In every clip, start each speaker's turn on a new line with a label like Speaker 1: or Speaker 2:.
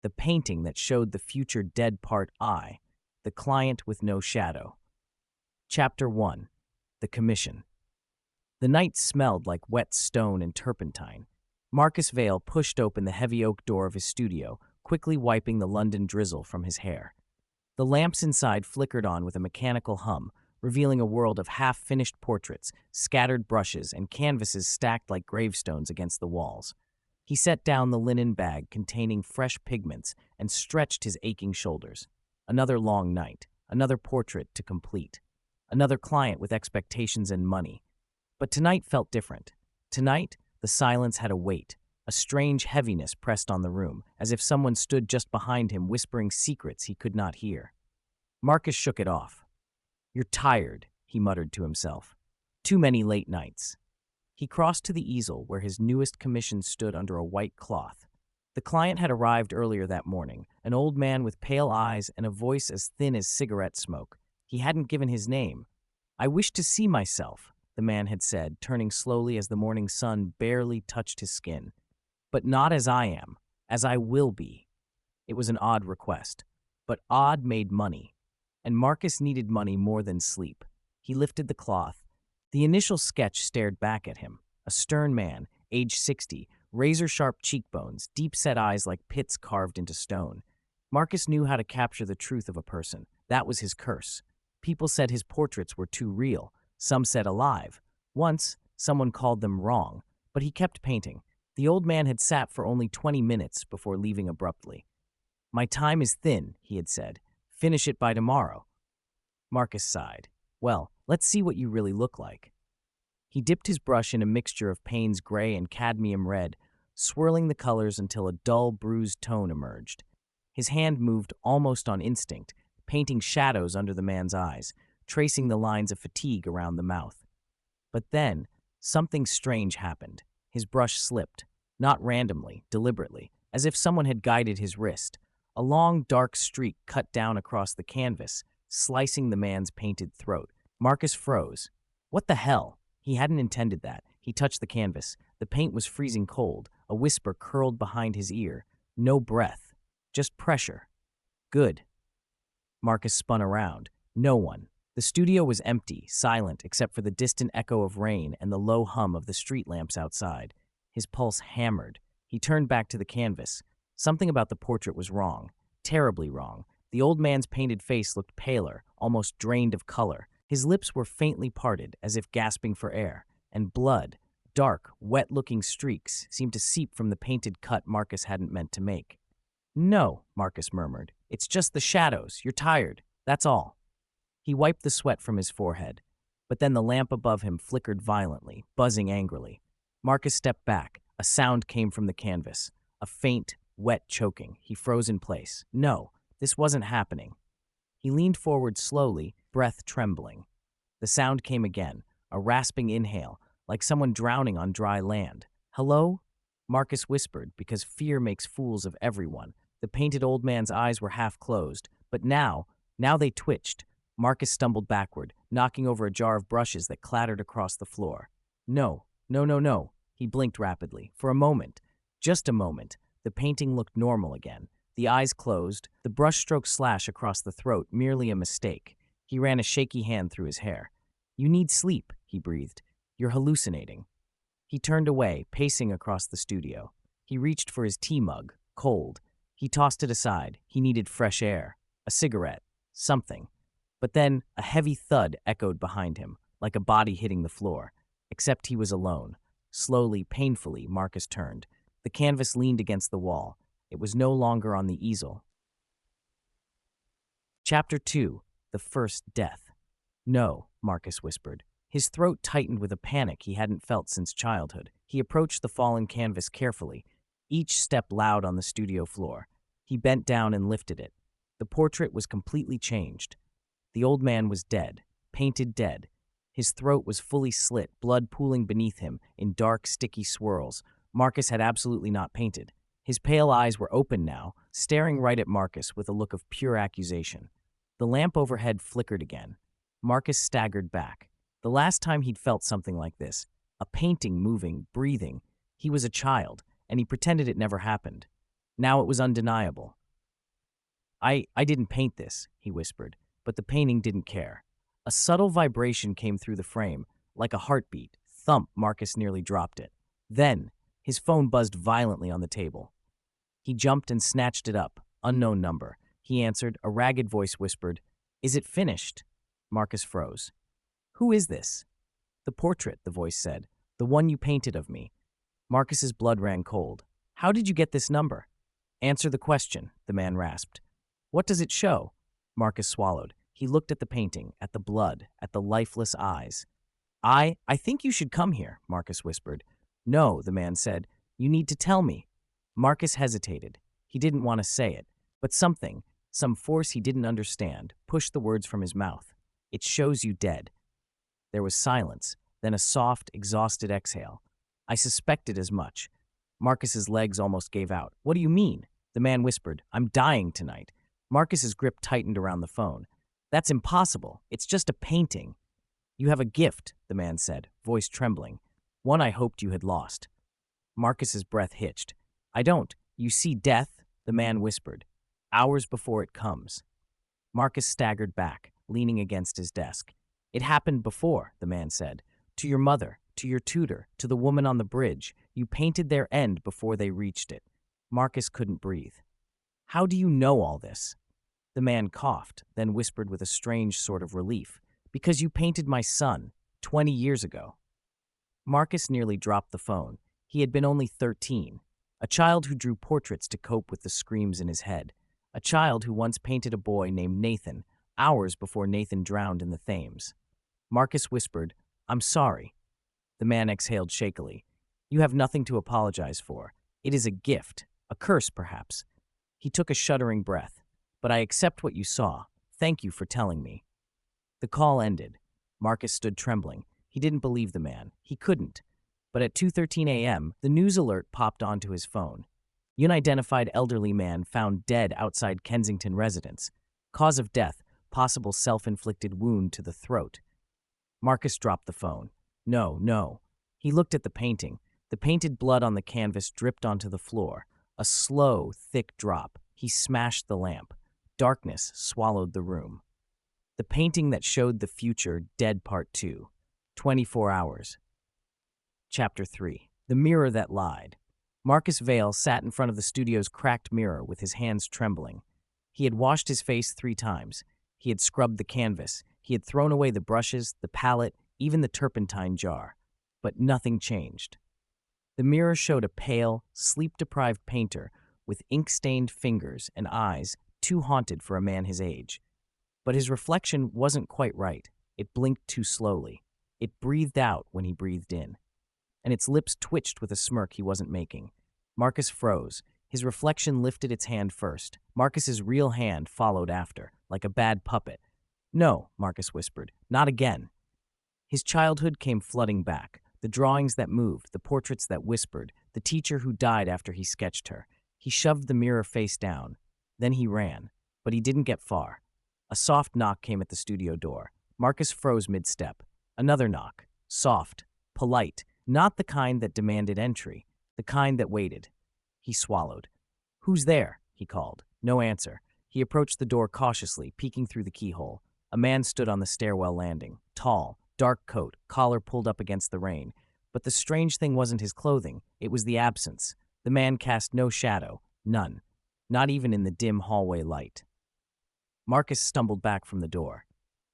Speaker 1: the painting that showed the future dead part I, the client with no shadow. Chapter 1. The Commission. The night smelled like wet stone and turpentine. Marcus Vale pushed open the heavy oak door of his studio, quickly wiping the London drizzle from his hair. The lamps inside flickered on with a mechanical hum, revealing a world of half-finished portraits, scattered brushes, and canvases stacked like gravestones against the walls. He set down the linen bag containing fresh pigments and stretched his aching shoulders. Another long night, another portrait to complete, another client with expectations and money. But tonight felt different. Tonight, the silence had a weight. A strange heaviness pressed on the room, as if someone stood just behind him whispering secrets he could not hear. Marcus shook it off. "You're tired," he muttered to himself. "Too many late nights." He crossed to the easel where his newest commission stood under a white cloth. The client had arrived earlier that morning, an old man with pale eyes and a voice as thin as cigarette smoke. He hadn't given his name. "I wish to see myself," the man had said, turning slowly as the morning sun barely touched his skin. "But not as I am, as I will be." It was an odd request, but odd made money. And Marcus needed money more than sleep. He lifted the cloth. The initial sketch stared back at him. A stern man, age 60, razor-sharp cheekbones, deep-set eyes like pits carved into stone. Marcus knew how to capture the truth of a person. That was his curse. People said his portraits were too real. Some said alive. Once, someone called them wrong, but he kept painting. The old man had sat for only 20 minutes before leaving abruptly. "My time is thin," he had said. "Finish it by tomorrow." Marcus sighed. "Well, let's see what you really look like." He dipped his brush in a mixture of Payne's gray and cadmium red, swirling the colors until a dull, bruised tone emerged. His hand moved almost on instinct, painting shadows under the man's eyes, tracing the lines of fatigue around the mouth. But then, something strange happened. His brush slipped, not randomly, deliberately, as if someone had guided his wrist. A long, dark streak cut down across the canvas, slicing the man's painted throat. Marcus froze. What the hell? He hadn't intended that. He touched the canvas. The paint was freezing cold. A whisper curled behind his ear. No breath. Just pressure. Good. Marcus spun around. No one. The studio was empty, silent, except for the distant echo of rain and the low hum of the street lamps outside. His pulse hammered. He turned back to the canvas. Something about the portrait was wrong. Terribly wrong. The old man's painted face looked paler, almost drained of color. His lips were faintly parted, as if gasping for air, and blood, dark, wet-looking streaks, seemed to seep from the painted cut Marcus hadn't meant to make. "No," Marcus murmured. "It's just the shadows. You're tired. That's all." He wiped the sweat from his forehead, but then the lamp above him flickered violently, buzzing angrily. Marcus stepped back. A sound came from the canvas. A faint, wet choking. He froze in place. No, this wasn't happening. He leaned forward slowly, breath trembling. The sound came again, a rasping inhale, like someone drowning on dry land. "Hello?" Marcus whispered, because fear makes fools of everyone. The painted old man's eyes were half closed, but now they twitched. Marcus stumbled backward, knocking over a jar of brushes that clattered across the floor. No. He blinked rapidly. For a moment, just a moment, the painting looked normal again. The eyes closed, the brushstroke slash across the throat merely a mistake. He ran a shaky hand through his hair. "You need sleep," he breathed. "You're hallucinating." He turned away, pacing across the studio. He reached for his tea mug, cold. He tossed it aside. He needed fresh air, a cigarette, something. But then a heavy thud echoed behind him, like a body hitting the floor. Except he was alone. Slowly, painfully, Marcus turned. The canvas leaned against the wall. It was no longer on the easel. Chapter 2. The First Death. "No," Marcus whispered. His throat tightened with a panic he hadn't felt since childhood. He approached the fallen canvas carefully, each step loud on the studio floor. He bent down and lifted it. The portrait was completely changed. The old man was dead, painted dead. His throat was fully slit, blood pooling beneath him in dark, sticky swirls. Marcus had absolutely not painted. His pale eyes were open now, staring right at Marcus with a look of pure accusation. The lamp overhead flickered again. Marcus staggered back. The last time he'd felt something like this, a painting moving, breathing, he was a child, and he pretended it never happened. Now it was undeniable. I didn't paint this, he whispered, but the painting didn't care. A subtle vibration came through the frame, like a heartbeat. Thump, Marcus nearly dropped it. Then, his phone buzzed violently on the table. He jumped and snatched it up. Unknown number. He answered. A ragged voice whispered, "Is it finished?" Marcus froze. "Who is this?" "The portrait," the voice said. "The one you painted of me." Marcus's blood ran cold. "How did you get this number?" "Answer the question," the man rasped. "What does it show?" Marcus swallowed. He looked at the painting, at the blood, at the lifeless eyes. I think you should come here," Marcus whispered. "No," the man said. "You need to tell me." Marcus hesitated. He didn't want to say it, but something, some force he didn't understand, pushed the words from his mouth. "It shows you dead." There was silence, then a soft, exhausted exhale. "I suspected as much." Marcus's legs almost gave out. "What do you mean?" The man whispered. "I'm dying tonight." Marcus's grip tightened around the phone. "That's impossible. It's just a painting." "You have a gift," the man said, voice trembling. "One I hoped you had lost." Marcus's breath hitched. "I don't. You see death," the man whispered, "hours before it comes." Marcus staggered back, leaning against his desk. "It happened before," the man said. "To your mother, to your tutor, to the woman on the bridge. You painted their end before they reached it." Marcus couldn't breathe. "How do you know all this?" The man coughed, then whispered with a strange sort of relief. "Because you painted my son 20 years ago." Marcus nearly dropped the phone. He had been only 13, a child who drew portraits to cope with the screams in his head, a child who once painted a boy named Nathan, hours before Nathan drowned in the Thames. Marcus whispered, "I'm sorry." The man exhaled shakily. "You have nothing to apologize for. It is a gift, a curse perhaps." He took a shuddering breath. "But I accept what you saw. Thank you for telling me." The call ended. Marcus stood trembling. He didn't believe the man. He couldn't. But at 2:13 a.m., the news alert popped onto his phone. Unidentified elderly man found dead outside Kensington residence. Cause of death, possible self-inflicted wound to the throat. Marcus dropped the phone. No, no. He looked at the painting. The painted blood on the canvas dripped onto the floor. A slow, thick drop. He smashed the lamp. Darkness swallowed the room. The painting that showed the future, dead part 2. 24 hours. Chapter 3. The Mirror That Lied. Marcus Vale sat in front of the studio's cracked mirror with his hands trembling. He had washed his face 3 times. He had scrubbed the canvas. He had thrown away the brushes, the palette, even the turpentine jar. But nothing changed. The mirror showed a pale, sleep-deprived painter with ink-stained fingers and eyes too haunted for a man his age. But his reflection wasn't quite right. It blinked too slowly. It breathed out when he breathed in. And its lips twitched with a smirk he wasn't making. Marcus froze. His reflection lifted its hand first. Marcus's real hand followed after, like a bad puppet. "No," Marcus whispered. "Not again." His childhood came flooding back. The drawings that moved, the portraits that whispered, the teacher who died after he sketched her. He shoved the mirror face down. Then he ran. But he didn't get far. A soft knock came at the studio door. Marcus froze mid-step. Another knock. Soft. Polite. Not the kind that demanded entry. The kind that waited. He swallowed. "Who's there?" he called. No answer. He approached the door cautiously, peeking through the keyhole. A man stood on the stairwell landing. Tall. Dark coat. Collar pulled up against the rain. But the strange thing wasn't his clothing. It was the absence. The man cast no shadow. None. Not even in the dim hallway light. Marcus stumbled back from the door.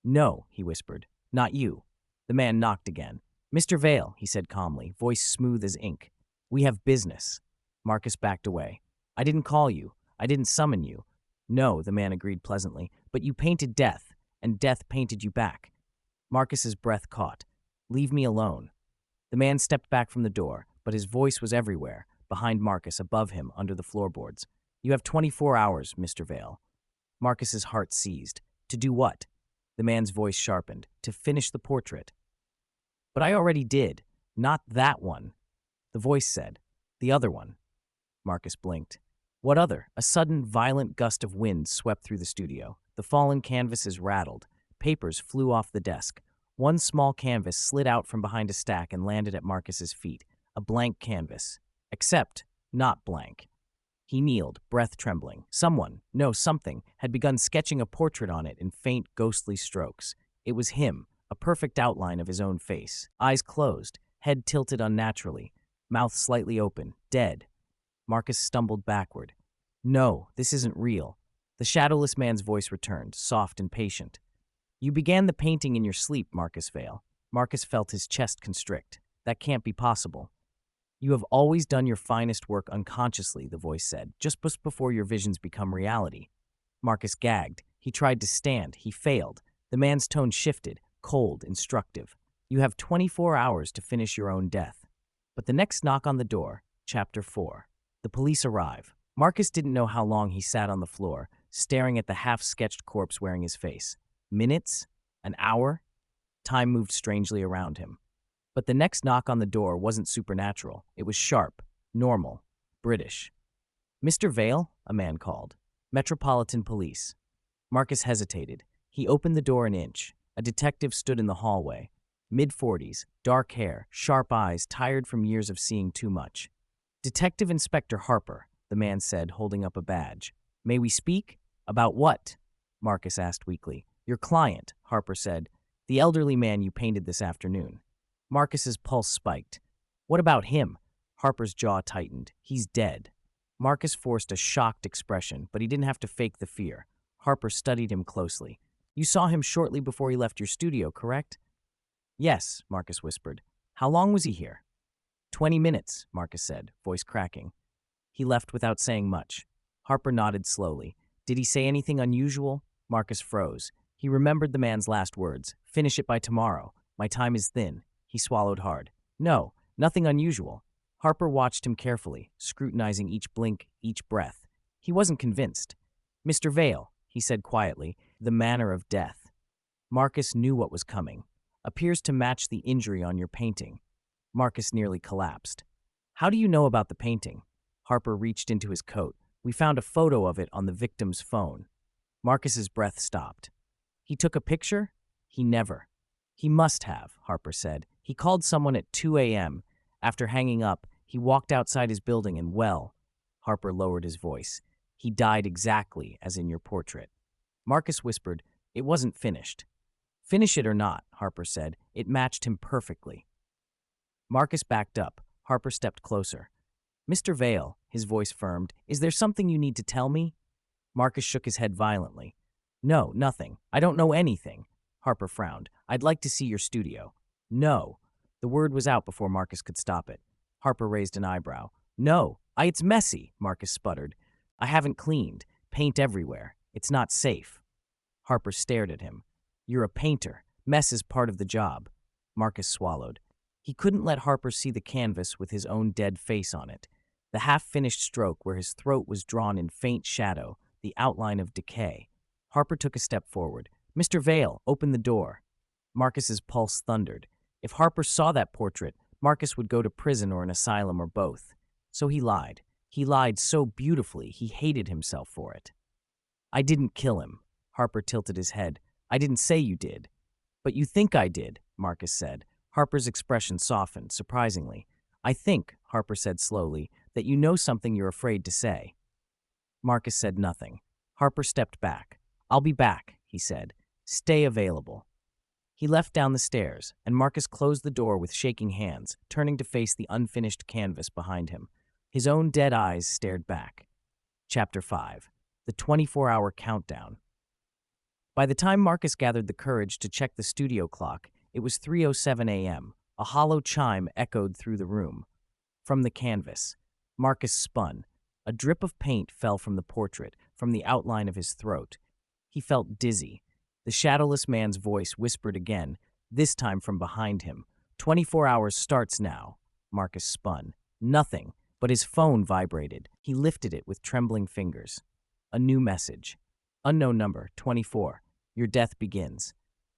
Speaker 1: "No," he whispered. "Not you." The man knocked again. "Mr. Vale," he said calmly, voice smooth as ink. "We have business." Marcus backed away. "I didn't call you. I didn't summon you." "No," the man agreed pleasantly, "but you painted death, and death painted you back." Marcus's breath caught. "Leave me alone." The man stepped back from the door, but his voice was everywhere, behind Marcus, above him, under the floorboards. "You have 24 hours, Mr. Vale." Marcus's heart seized. "To do what?" The man's voice sharpened. "To finish the portrait." "But I already did. Not that one." The voice said. "The other one." Marcus blinked. "What other?" A sudden, violent gust of wind swept through the studio. The fallen canvases rattled. Papers flew off the desk. One small canvas slid out from behind a stack and landed at Marcus's feet. A blank canvas. Except not blank. He kneeled, breath trembling. Someone, no, something, had begun sketching a portrait on it in faint, ghostly strokes. It was him, a perfect outline of his own face. Eyes closed, head tilted unnaturally, mouth slightly open, dead. Marcus stumbled backward. No, this isn't real. The shadowless man's voice returned, soft and patient. You began the painting in your sleep, Marcus Vale. Marcus felt his chest constrict. That can't be possible. You have always done your finest work unconsciously, the voice said, just before your visions become reality. Marcus gagged. He tried to stand. He failed. The man's tone shifted, cold, instructive. You have 24 hours to finish your own death. But the next knock on the door, Chapter 4. The police arrive. Marcus didn't know how long he sat on the floor, staring at the half-sketched corpse wearing his face. Minutes? An hour? Time moved strangely around him. But the next knock on the door wasn't supernatural. It was sharp, normal, British. Mr. Vale, a man called. Metropolitan Police. Marcus hesitated. He opened the door an inch. A detective stood in the hallway. Mid-40s, dark hair, sharp eyes, tired from years of seeing too much. Detective Inspector Harper, the man said, holding up a badge. May we speak? About what? Marcus asked weakly. Your client, Harper said. The elderly man you painted this afternoon. Marcus's pulse spiked. What about him? Harper's jaw tightened. He's dead. Marcus forced a shocked expression, but he didn't have to fake the fear. Harper studied him closely. You saw him shortly before he left your studio, correct? Yes, Marcus whispered. How long was he here? 20 minutes, Marcus said, voice cracking. He left without saying much. Harper nodded slowly. Did he say anything unusual? Marcus froze. He remembered the man's last words. Finish it by tomorrow. My time is thin. He swallowed hard. No, nothing unusual. Harper watched him carefully, scrutinizing each blink, each breath. He wasn't convinced. Mr. Vale, he said quietly, the manner of death. Marcus knew what was coming. Appears to match the injury on your painting. Marcus nearly collapsed. How do you know about the painting? Harper reached into his coat. We found a photo of it on the victim's phone. Marcus's breath stopped. He took a picture? He never. He must have, Harper said. He called someone at 2 a.m. After hanging up, he walked outside his building and, well, Harper lowered his voice. He died exactly as in your portrait. Marcus whispered, it wasn't finished. Finish it or not, Harper said. It matched him perfectly. Marcus backed up. Harper stepped closer. Mr. Vale, his voice firmed, is there something you need to tell me? Marcus shook his head violently. No, nothing. I don't know anything. Harper frowned. I'd like to see your studio. No. The word was out before Marcus could stop it. Harper raised an eyebrow. No. It's messy, Marcus sputtered. I haven't cleaned. Paint everywhere. It's not safe. Harper stared at him. You're a painter. Mess is part of the job. Marcus swallowed. He couldn't let Harper see the canvas with his own dead face on it. The half-finished stroke where his throat was drawn in faint shadow, the outline of decay. Harper took a step forward. Mr. Vale, open the door. Marcus's pulse thundered. If Harper saw that portrait, Marcus would go to prison or an asylum or both. So he lied. He lied so beautifully he hated himself for it. I didn't kill him. Harper tilted his head. I didn't say you did. But you think I did, Marcus said. Harper's expression softened, surprisingly. I think, Harper said slowly, that you know something you're afraid to say. Marcus said nothing. Harper stepped back. I'll be back, he said. Stay available. He left down the stairs, and Marcus closed the door with shaking hands, turning to face the unfinished canvas behind him. His own dead eyes stared back. Chapter 5. The 24-hour countdown. By the time Marcus gathered the courage to check the studio clock, it was 3:07 a.m. A hollow chime echoed through the room. From the canvas, Marcus spun. A drip of paint fell from the portrait, from the outline of his throat. He felt dizzy. The shadowless man's voice whispered again, this time from behind him. 24 hours starts now. Marcus spun. Nothing, but his phone vibrated. He lifted it with trembling fingers. A new message. Unknown number, 24. Your death begins.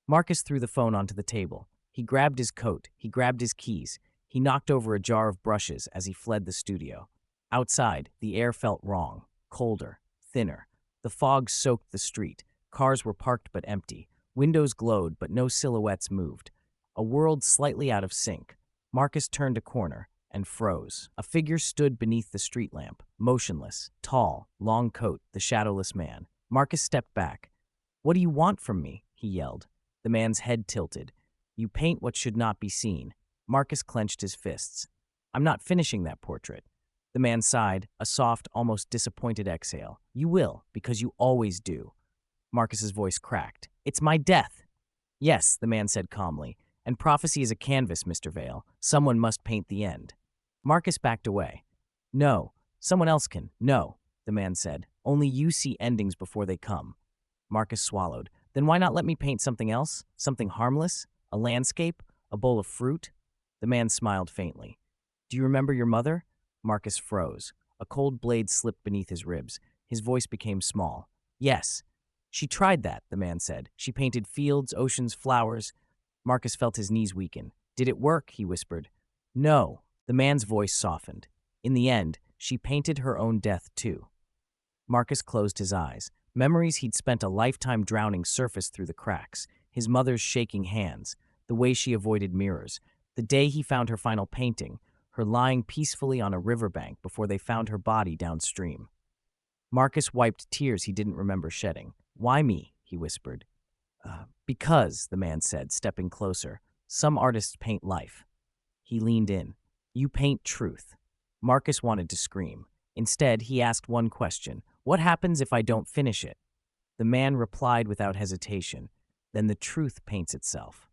Speaker 1: Marcus threw the phone onto the table. He grabbed his coat. He grabbed his keys. He knocked over a jar of brushes as he fled the studio. Outside, the air felt wrong, colder, thinner. The fog soaked the street. Cars were parked but empty. Windows glowed, but no silhouettes moved. A world slightly out of sync. Marcus turned a corner. and froze. A figure stood beneath the street lamp, motionless, tall, long coat, the shadowless man. Marcus stepped back. "What do you want from me?" he yelled. The man's head tilted. "You paint what should not be seen." Marcus clenched his fists. "I'm not finishing that portrait." The man sighed, a soft, almost disappointed exhale. "You will, because you always do." Marcus's voice cracked. "It's my death." "Yes," the man said calmly, "and prophecy is a canvas, Mr. Vale. Someone must paint the end." Marcus backed away. "No, someone else can." "No," the man said. "Only you see endings before they come." Marcus swallowed. "Then why not let me paint something else? Something harmless? A landscape? A bowl of fruit?" The man smiled faintly. "Do you remember your mother?" Marcus froze. A cold blade slipped beneath his ribs. His voice became small. "Yes. She tried that," the man said. "She painted fields, oceans, flowers." Marcus felt his knees weaken. "Did it work?" he whispered. "No." The man's voice softened. "In the end, she painted her own death too." Marcus closed his eyes. Memories he'd spent a lifetime drowning surfaced through the cracks. His mother's shaking hands, the way she avoided mirrors, the day he found her final painting, her lying peacefully on a riverbank before they found her body downstream. Marcus wiped tears he didn't remember shedding. "Why me?" he whispered. Because," the man said, stepping closer. "Some artists paint life." He leaned in. "You paint truth." Marcus wanted to scream. Instead, he asked one question. "What happens if I don't finish it?" The man replied without hesitation. "Then the truth paints itself."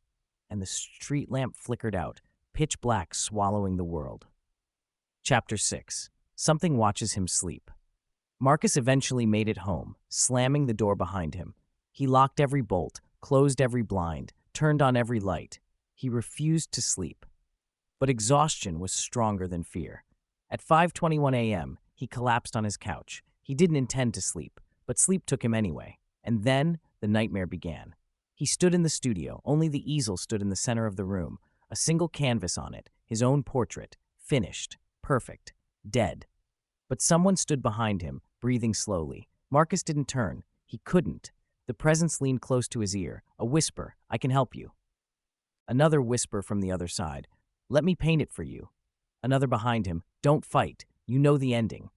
Speaker 1: And the street lamp flickered out, pitch black, swallowing the world. Chapter 6. Something watches him sleep. Marcus eventually made it home, slamming the door behind him. He locked every bolt, closed every blind, turned on every light. He refused to sleep. But exhaustion was stronger than fear. At 5:21 a.m., he collapsed on his couch. He didn't intend to sleep, but sleep took him anyway. And then the nightmare began. He stood in the studio. Only the easel stood in the center of the room, a single canvas on it, his own portrait, finished, perfect, dead. But someone stood behind him, breathing slowly. Marcus didn't turn. He couldn't. The presence leaned close to his ear, a whisper, "I can help you." Another whisper from the other side, "Let me paint it for you." Another behind him, "Don't fight. You know the ending."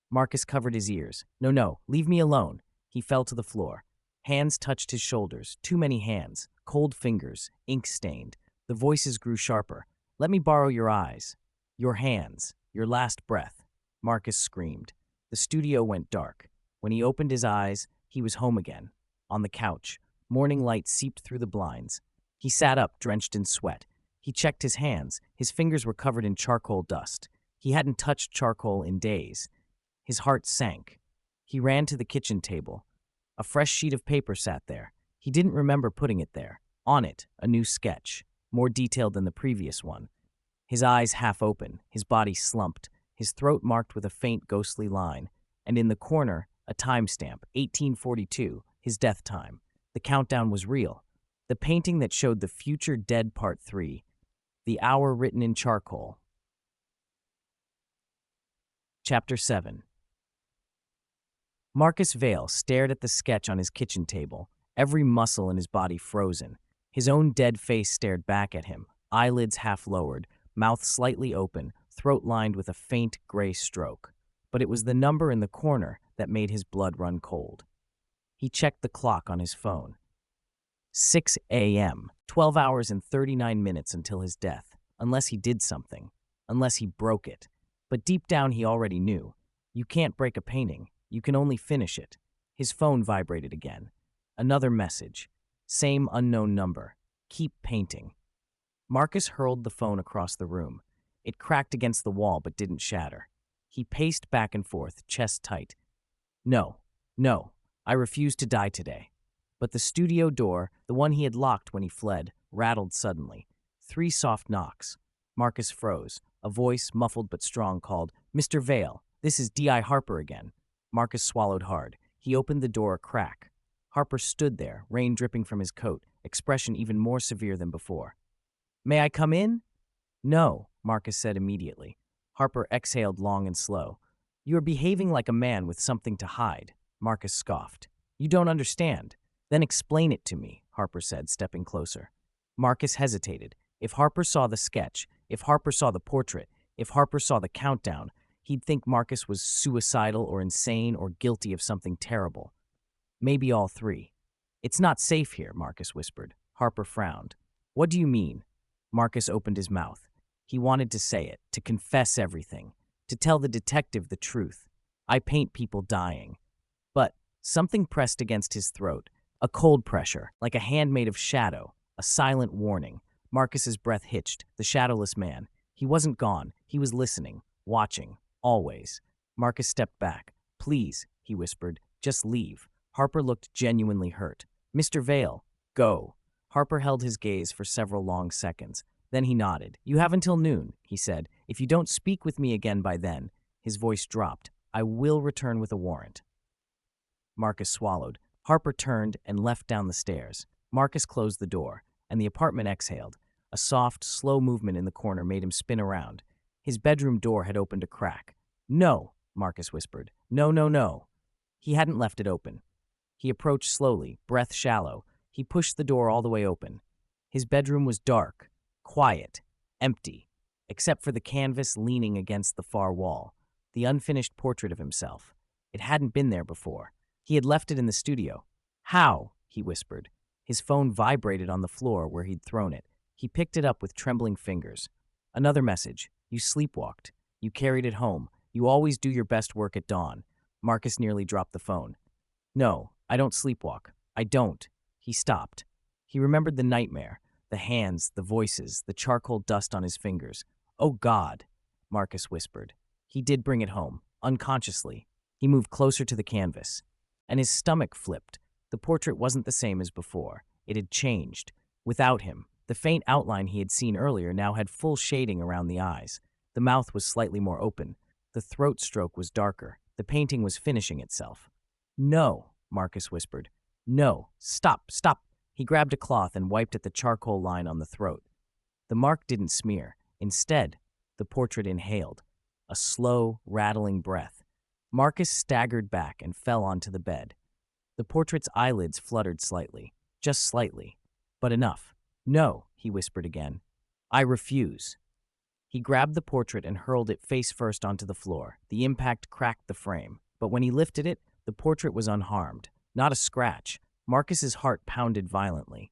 Speaker 1: Marcus covered his ears. No, leave me alone." He fell to the floor. Hands touched his shoulders, too many hands, cold fingers, ink-stained. The voices grew sharper. "Let me borrow your eyes. Your hands. Your last breath." Marcus screamed. The studio went dark. When he opened his eyes, he was home again. On the couch, morning light seeped through the blinds. He sat up, drenched in sweat. He checked his hands. His fingers were covered in charcoal dust. He hadn't touched charcoal in days. His heart sank. He ran to the kitchen table. A fresh sheet of paper sat there. He didn't remember putting it there. On it, a new sketch, more detailed than the previous one. His eyes half open, his body slumped, his throat marked with a faint ghostly line, and in the corner, a timestamp, 1842, his death time. The countdown was real. The painting that showed the future dead part 3, the hour written in charcoal. Chapter 7. Marcus Vale stared at the sketch on his kitchen table, every muscle in his body frozen. His own dead face stared back at him, eyelids half lowered, mouth slightly open, throat lined with a faint gray stroke. But it was the number in the corner that made his blood run cold. He checked the clock on his phone. 6 a.m., 12 hours and 39 minutes until his death, unless he did something, unless he broke it. But deep down he already knew. You can't break a painting, you can only finish it. His phone vibrated again. Another message. Same unknown number. Keep painting. Marcus hurled the phone across the room. It cracked against the wall but didn't shatter. He paced back and forth, chest tight. No, I refuse to die today. But the studio door, the one he had locked when he fled, rattled suddenly. 3 soft knocks. Marcus froze. A voice, muffled but strong, called, "Mr. Vale, this is D.I. Harper again." Marcus swallowed hard. He opened the door a crack. Harper stood there, rain dripping from his coat, expression even more severe than before. "May I come in?" "No," Marcus said immediately. Harper exhaled long and slow. "You are behaving like a man with something to hide," Marcus scoffed. "You don't understand." "Then explain it to me," Harper said, stepping closer. Marcus hesitated. If Harper saw the sketch, if Harper saw the portrait, If Harper saw the countdown, he'd think Marcus was suicidal or insane or guilty of something terrible. Maybe all three. "It's not safe here," Marcus whispered. Harper frowned. "What do you mean?" Marcus opened his mouth. He wanted to say it, to confess everything, to tell the detective the truth. "I paint people dying." But something pressed against his throat, a cold pressure, like a hand made of shadow, a silent warning. Marcus's breath hitched, the shadowless man. He wasn't gone. He was listening, watching, always. Marcus stepped back. "Please," he whispered, "just leave." Harper looked genuinely hurt. "Mr. Vale, go." Harper held his gaze for several long seconds. Then he nodded. "You have until noon," he said. "If you don't speak with me again by then," his voice dropped, "I will return with a warrant." Marcus swallowed. Harper turned and left down the stairs. Marcus closed the door, and the apartment exhaled. A soft, slow movement in the corner made him spin around. His bedroom door had opened a crack. "No," Marcus whispered. "No, no, no." He hadn't left it open. He approached slowly, breath shallow. He pushed the door all the way open. His bedroom was dark, quiet, empty, except for the canvas leaning against the far wall, the unfinished portrait of himself. It hadn't been there before. He had left it in the studio. "How?" he whispered. His phone vibrated on the floor where he'd thrown it. He picked it up with trembling fingers. Another message. "You sleepwalked. You carried it home. You always do your best work at dawn." Marcus nearly dropped the phone. "No, I don't sleepwalk. I don't." He stopped. He remembered the nightmare, the hands, the voices, the charcoal dust on his fingers. "Oh, God," Marcus whispered. He did bring it home, unconsciously. He moved closer to the canvas, and his stomach flipped. The portrait wasn't the same as before. It had changed. Without him, the faint outline he had seen earlier now had full shading around the eyes. The mouth was slightly more open. The throat stroke was darker. The painting was finishing itself. "No," Marcus whispered. "No, stop, stop." He grabbed a cloth and wiped at the charcoal line on the throat. The mark didn't smear. Instead, the portrait inhaled, a slow, rattling breath. Marcus staggered back and fell onto the bed. The portrait's eyelids fluttered slightly, just slightly, but enough. "No," he whispered again. "I refuse." He grabbed the portrait and hurled it face first onto the floor. The impact cracked the frame, but when he lifted it, the portrait was unharmed. Not a scratch. Marcus's heart pounded violently.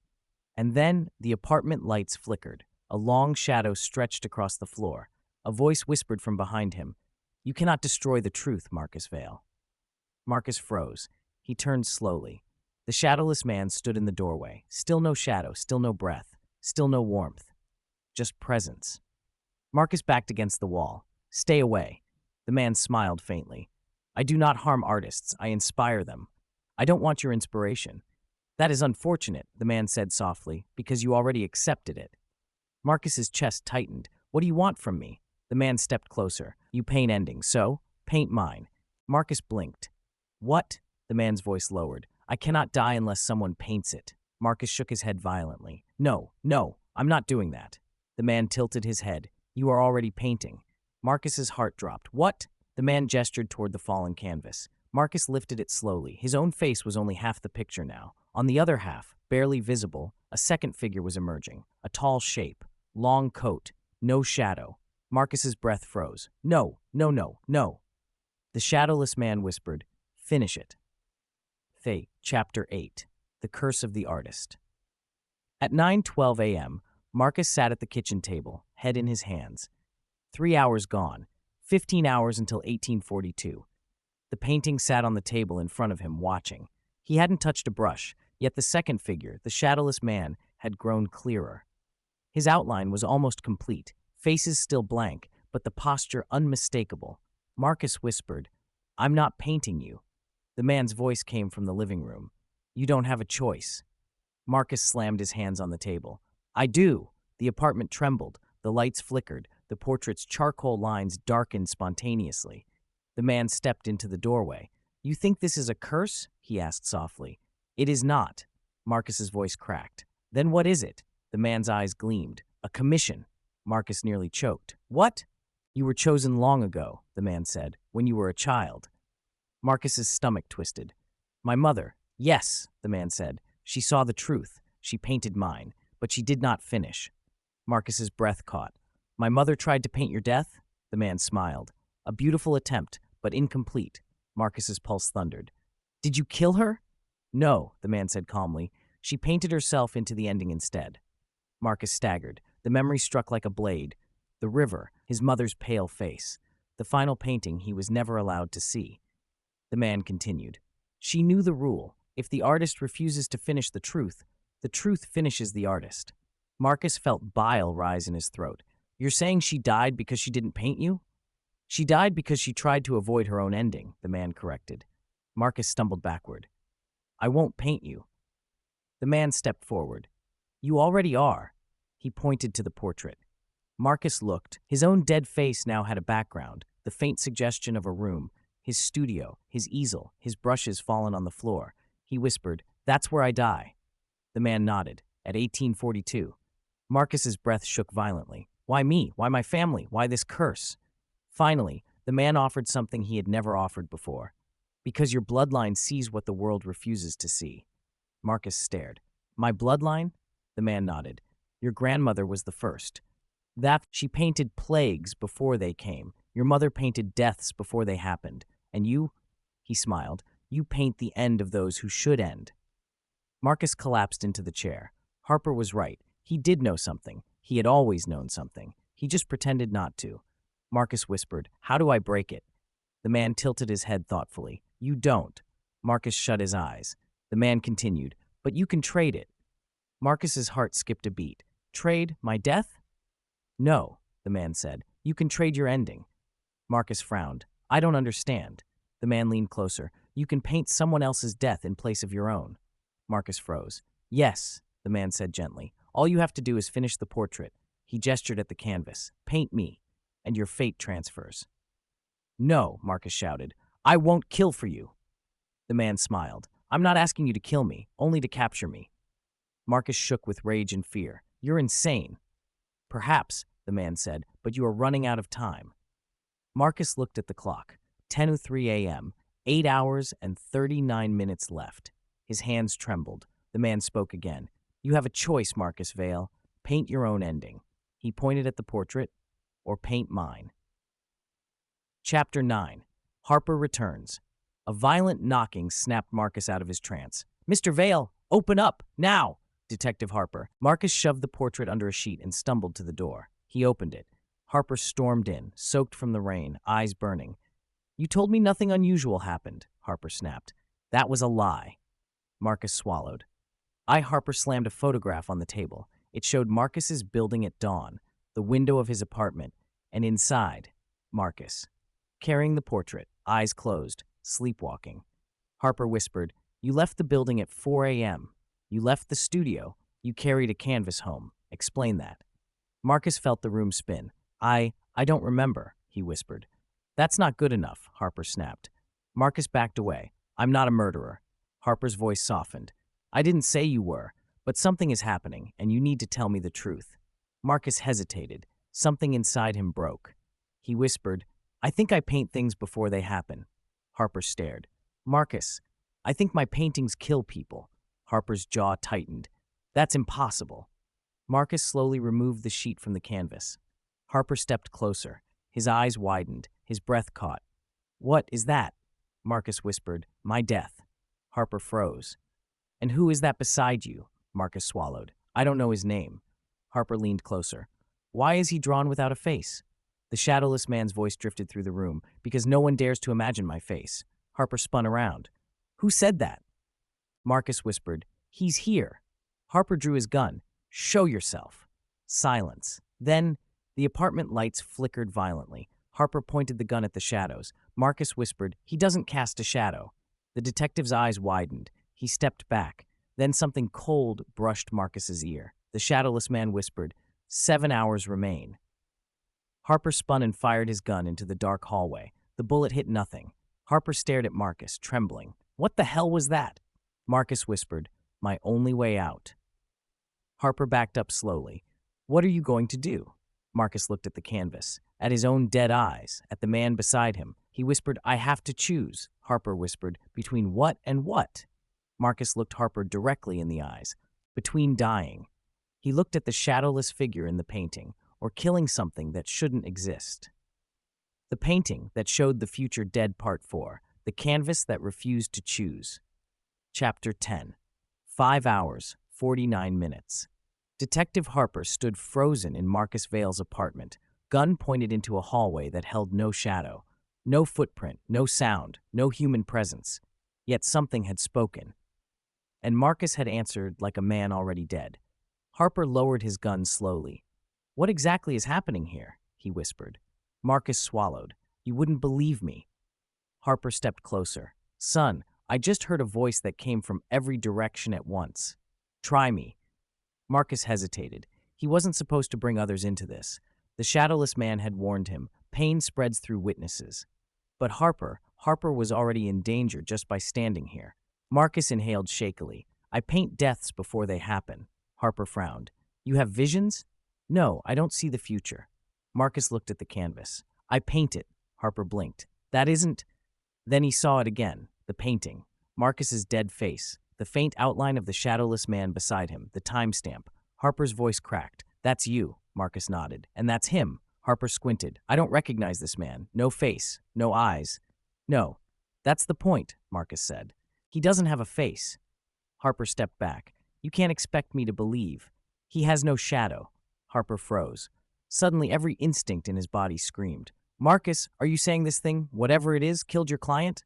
Speaker 1: And then the apartment lights flickered. A long shadow stretched across the floor. A voice whispered from behind him, "You cannot destroy the truth, Marcus Vale." Marcus froze. He turned slowly. The shadowless man stood in the doorway. Still no shadow, still no breath, still no warmth. Just presence. Marcus backed against the wall. "Stay away." The man smiled faintly. "I do not harm artists. I inspire them. I don't want your inspiration." "That is unfortunate," the man said softly, "because you already accepted it." Marcus's chest tightened. "What do you want from me?" The man stepped closer. "You paint endings, so paint mine." Marcus blinked. "What?" The man's voice lowered. "I cannot die unless someone paints it." Marcus shook his head violently. "No, no, I'm not doing that." The man tilted his head. "You are already painting." Marcus's heart dropped. "What?" The man gestured toward the fallen canvas. Marcus lifted it slowly. His own face was only half the picture now. On the other half, barely visible, a second figure was emerging. A tall shape, long coat, no shadow. Marcus's breath froze. "No, no, no, no." The shadowless man whispered, "Finish it." Fate, Chapter 8. The Curse of the Artist. At 9:12 a.m., Marcus sat at the kitchen table, head in his hands. 3 hours gone, 15 hours until 1842. The painting sat on the table in front of him, watching. He hadn't touched a brush, yet the second figure, the shadowless man, had grown clearer. His outline was almost complete, faces still blank, but the posture unmistakable. Marcus whispered, "I'm not painting you." The man's voice came from the living room. "You don't have a choice." Marcus slammed his hands on the table. "I do." The apartment trembled, the lights flickered, the portrait's charcoal lines darkened spontaneously. The man stepped into the doorway. "You think this is a curse?" he asked softly. "It is not." Marcus's voice cracked. "Then what is it?" The man's eyes gleamed. "A commission." Marcus nearly choked. "What?" "You were chosen long ago," the man said, "when you were a child." Marcus's stomach twisted. "My mother." "Yes," the man said. "She saw the truth. She painted mine, but she did not finish." Marcus's breath caught. "My mother tried to paint your death?" The man smiled. A beautiful attempt, but incomplete. Marcus's pulse thundered. Did you kill her? No, the man said calmly. She painted herself into the ending instead. Marcus staggered. The memory struck like a blade. The river, his mother's pale face. The final painting he was never allowed to see. The man continued. She knew the rule. If the artist refuses to finish the truth finishes the artist. Marcus felt bile rise in his throat. You're saying she died because she didn't paint you? She died because she tried to avoid her own ending, the man corrected. Marcus stumbled backward. I won't paint you. The man stepped forward. You already are. He pointed to the portrait. Marcus looked. His own dead face now had a background, the faint suggestion of a room, his studio, his easel, his brushes fallen on the floor. He whispered, That's where I die. The man nodded. At 1842. Marcus's breath shook violently. Why me? Why my family? Why this curse? Finally, the man offered something he had never offered before. Because your bloodline sees what the world refuses to see. Marcus stared. My bloodline? The man nodded. Your grandmother was the first. That she painted plagues before they came. Your mother painted deaths before they happened. And you? He smiled. You paint the end of those who should end. Marcus collapsed into the chair. Harper was right. He did know something. He had always known something. He just pretended not to. Marcus whispered, How do I break it? The man tilted his head thoughtfully. You don't. Marcus shut his eyes. The man continued, But you can trade it. Marcus's heart skipped a beat. Trade my death? No, the man said. You can trade your ending. Marcus frowned. I don't understand. The man leaned closer. You can paint someone else's death in place of your own. Marcus froze. Yes, the man said gently. All you have to do is finish the portrait. He gestured at the canvas. Paint me, and your fate transfers. No, Marcus shouted. I won't kill for you. The man smiled. I'm not asking you to kill me, only to capture me. Marcus shook with rage and fear. You're insane. Perhaps, the man said, but you are running out of time. Marcus looked at the clock. 10:03 a.m., 8 hours and 39 minutes left. His hands trembled. The man spoke again. You have a choice, Marcus Vale. Paint your own ending. He pointed at the portrait, or paint mine. Chapter 9. Harper returns. A violent knocking snapped Marcus out of his trance. Mr. Vale, open up, now! Detective Harper. Marcus shoved the portrait under a sheet and stumbled to the door. He opened it. Harper stormed in, soaked from the rain, eyes burning. You told me nothing unusual happened, Harper snapped. That was a lie. Marcus swallowed. Harper slammed a photograph on the table. It showed Marcus's building at dawn, the window of his apartment, and inside, Marcus. Carrying the portrait, eyes closed, sleepwalking. Harper whispered, You left the building at 4 a.m. You left the studio. You carried a canvas home. Explain that. Marcus felt the room spin. I don't remember, he whispered. That's not good enough, Harper snapped. Marcus backed away. I'm not a murderer. Harper's voice softened. I didn't say you were, but something is happening, and you need to tell me the truth. Marcus hesitated. Something inside him broke. He whispered, I think I paint things before they happen. Harper stared. Marcus, I think my paintings kill people. Harper's jaw tightened. That's impossible. Marcus slowly removed the sheet from the canvas. Harper stepped closer. His eyes widened. His breath caught. What is that? Marcus whispered. My death. Harper froze. And who is that beside you? Marcus swallowed. I don't know his name. Harper leaned closer. Why is he drawn without a face? The shadowless man's voice drifted through the room. Because no one dares to imagine my face. Harper spun around. Who said that? Marcus whispered. He's here. Harper drew his gun. Show yourself. Silence. Then, the apartment lights flickered violently. Harper pointed the gun at the shadows. Marcus whispered, He doesn't cast a shadow. The detective's eyes widened. He stepped back. Then something cold brushed Marcus's ear. The shadowless man whispered, 7 hours remain. Harper spun and fired his gun into the dark hallway. The bullet hit nothing. Harper stared at Marcus, trembling. What the hell was that? Marcus whispered, My only way out. Harper backed up slowly. What are you going to do? Marcus looked at the canvas, at his own dead eyes, at the man beside him. He whispered, I have to choose. Harper whispered, between what and what? Marcus looked Harper directly in the eyes. Between dying. He looked at the shadowless figure in the painting, or killing something that shouldn't exist. The painting that showed the future dead Part 4, the canvas that refused to choose. Chapter 10. 5 hours, 49 minutes. Detective Harper stood frozen in Marcus Vale's apartment, gun pointed into a hallway that held no shadow, no footprint, no sound, no human presence. Yet something had spoken. And Marcus had answered like a man already dead. Harper lowered his gun slowly. "What exactly is happening here?" he whispered. Marcus swallowed. "You wouldn't believe me." Harper stepped closer. "Son, I just heard a voice that came from every direction at once. Try me." Marcus hesitated. He wasn't supposed to bring others into this. The shadowless man had warned him, pain spreads through witnesses. But Harper was already in danger just by standing here. Marcus inhaled shakily. "I paint deaths before they happen." Harper frowned. "You have visions?" "No, I don't see the future." Marcus looked at the canvas. "I paint it." Harper blinked. "That isn't—" Then he saw it again, the painting. Marcus's dead face, the faint outline of the shadowless man beside him, the timestamp. Harper's voice cracked. "That's you," Marcus nodded. "And that's him." Harper squinted. "I don't recognize this man. No face, no eyes." "No, that's the point," Marcus said. "He doesn't have a face." Harper stepped back. "You can't expect me to believe. He has no shadow." Harper froze. Suddenly, every instinct in his body screamed. "Marcus, are you saying this thing, whatever it is, killed your client?"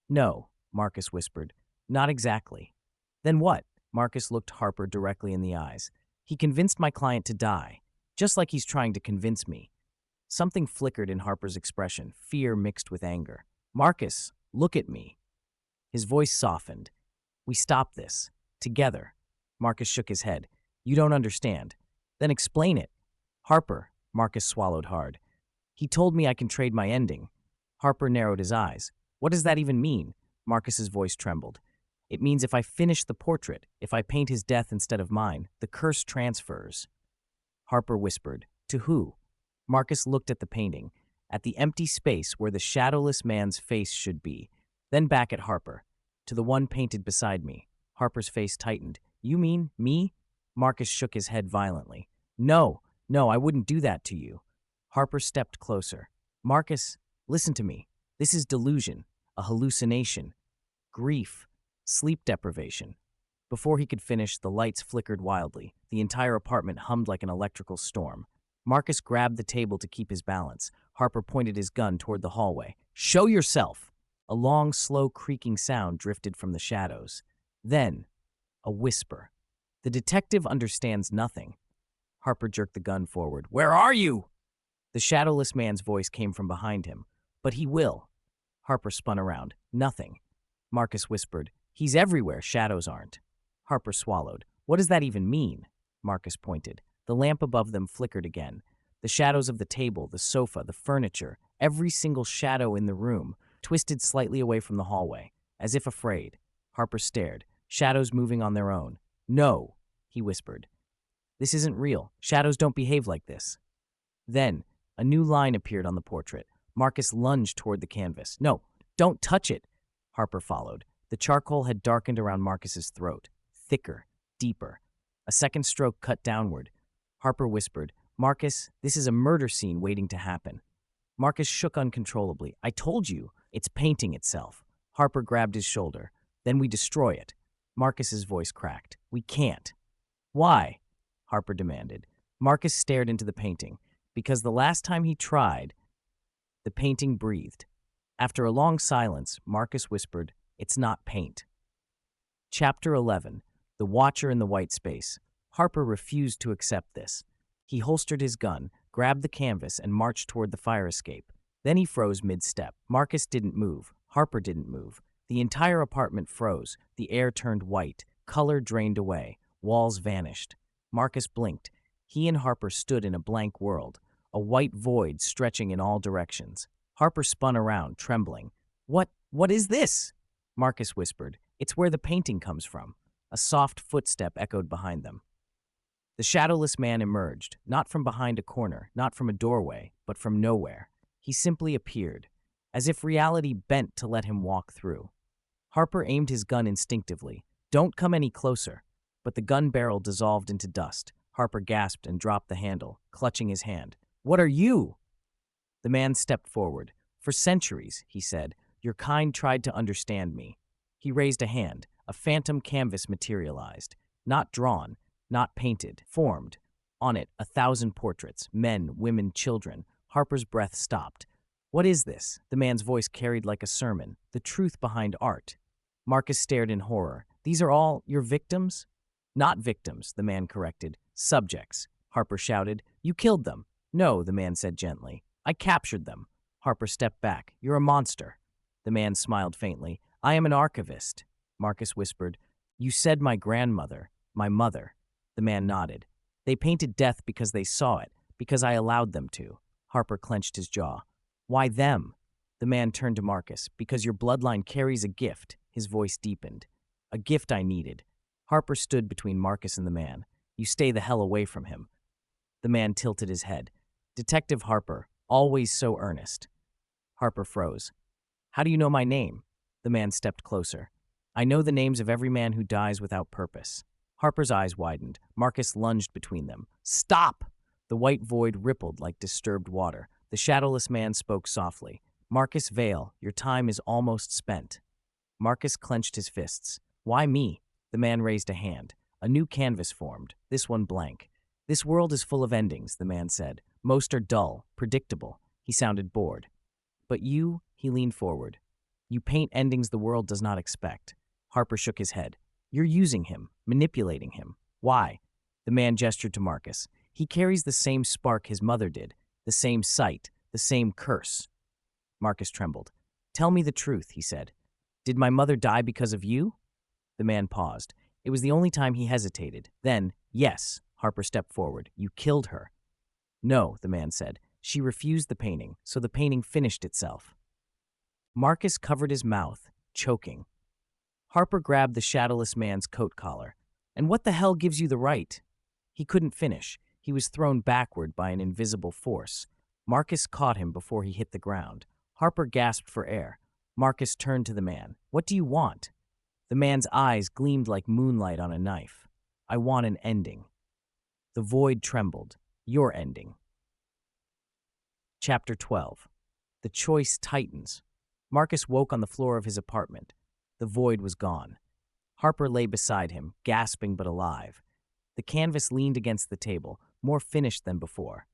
Speaker 1: "No," Marcus whispered. "Not exactly." "Then what?" Marcus looked Harper directly in the eyes. "He convinced my client to die, just like he's trying to convince me." Something flickered in Harper's expression, fear mixed with anger. "Marcus, look at me." His voice softened. "We stop this. Together." Marcus shook his head. "You don't understand." "Then explain it." "Harper," Marcus swallowed hard. "He told me I can trade my ending." Harper narrowed his eyes. "What does that even mean?" Marcus's voice trembled. "It means if I finish the portrait, if I paint his death instead of mine, the curse transfers." Harper whispered, "To who?" Marcus looked at the painting, at the empty space where the shadowless man's face should be, then back at Harper. "To the one painted beside me." Harper's face tightened. "You mean me?" Marcus shook his head violently. No, I wouldn't do that to you." Harper stepped closer. "Marcus, listen to me. This is delusion, a hallucination, grief, sleep deprivation." Before he could finish, the lights flickered wildly. The entire apartment hummed like an electrical storm. Marcus grabbed the table to keep his balance. Harper pointed his gun toward the hallway. "Show yourself!" A long, slow creaking sound drifted from the shadows. Then, a whisper. "The detective understands nothing." Harper jerked the gun forward. "Where are you?" The shadowless man's voice came from behind him. "But he will." Harper spun around. "Nothing." Marcus whispered. "He's everywhere, shadows aren't." Harper swallowed. "What does that even mean?" Marcus pointed. The lamp above them flickered again. The shadows of the table, the sofa, the furniture, every single shadow in the room, twisted slightly away from the hallway, as if afraid. Harper stared. Shadows moving on their own. "No," he whispered. "This isn't real. Shadows don't behave like this." Then, a new line appeared on the portrait. Marcus lunged toward the canvas. "No, don't touch it." Harper followed. The charcoal had darkened around Marcus's throat. Thicker, deeper. A second stroke cut downward. Harper whispered, "Marcus, this is a murder scene waiting to happen." Marcus shook uncontrollably. "I told you, it's painting itself." Harper grabbed his shoulder. "Then we destroy it." Marcus's voice cracked. "We can't." "Why?" Harper demanded. Marcus stared into the painting. "Because the last time he tried..." The painting breathed. After a long silence, Marcus whispered, "It's not paint." Chapter 11. The Watcher in the White Space. Harper refused to accept this. He holstered his gun, grabbed the canvas, and marched toward the fire escape. Then he froze mid-step. Marcus didn't move. Harper didn't move. The entire apartment froze. The air turned white. Color drained away. Walls vanished. Marcus blinked. He and Harper stood in a blank world, a white void stretching in all directions. Harper spun around, trembling. What is this?" Marcus whispered. "It's where the painting comes from." A soft footstep echoed behind them. The shadowless man emerged, not from behind a corner, not from a doorway, but from nowhere. He simply appeared, as if reality bent to let him walk through. Harper aimed his gun instinctively. "Don't come any closer." But the gun barrel dissolved into dust. Harper gasped and dropped the handle, clutching his hand. "What are you?" The man stepped forward. For centuries, he said, your kind tried to understand me. He raised a hand. A phantom canvas materialized. Not drawn, not painted, formed. On it, 1,000 portraits, men, women, children. Harper's breath stopped. What is this? The man's voice carried like a sermon. The truth behind art. Marcus stared in horror. These are all your victims? Not victims, the man corrected. Subjects. Harper shouted. You killed them. No, the man said gently. I captured them. Harper stepped back. You're a monster. The man smiled faintly. I am an archivist. Marcus whispered. You said my grandmother, my mother. The man nodded. They painted death because they saw it, because I allowed them to. Harper clenched his jaw. Why them? The man turned to Marcus. Because your bloodline carries a gift. His voice deepened. A gift I needed. Harper stood between Marcus and the man. You stay the hell away from him. The man tilted his head. Detective Harper, always so earnest. Harper froze. How do you know my name? The man stepped closer. I know the names of every man who dies without purpose. Harper's eyes widened. Marcus lunged between them. Stop! The white void rippled like disturbed water. The shadowless man spoke softly. Marcus Vale, your time is almost spent. Marcus clenched his fists. Why me? The man raised a hand. A new canvas formed, this one blank. This world is full of endings, the man said. Most are dull, predictable. He sounded bored. But you, he leaned forward. You paint endings the world does not expect. Harper shook his head. You're using him, manipulating him. Why? The man gestured to Marcus. He carries the same spark his mother did, the same sight, the same curse. Marcus trembled. Tell me the truth, he said. Did my mother die because of you? The man paused. It was the only time he hesitated. Then, yes, Harper stepped forward. You killed her. No, the man said. She refused the painting, so the painting finished itself. Marcus covered his mouth, choking. Harper grabbed the shadowless man's coat collar. And what the hell gives you the right? He couldn't finish. He was thrown backward by an invisible force. Marcus caught him before he hit the ground. Harper gasped for air. Marcus turned to the man. What do you want? The man's eyes gleamed like moonlight on a knife. I want an ending. The void trembled. Your ending. Chapter 12. The choice tightens. Marcus woke on the floor of his apartment. The void was gone. Harper lay beside him, gasping but alive. The canvas leaned against the table, more finished than before.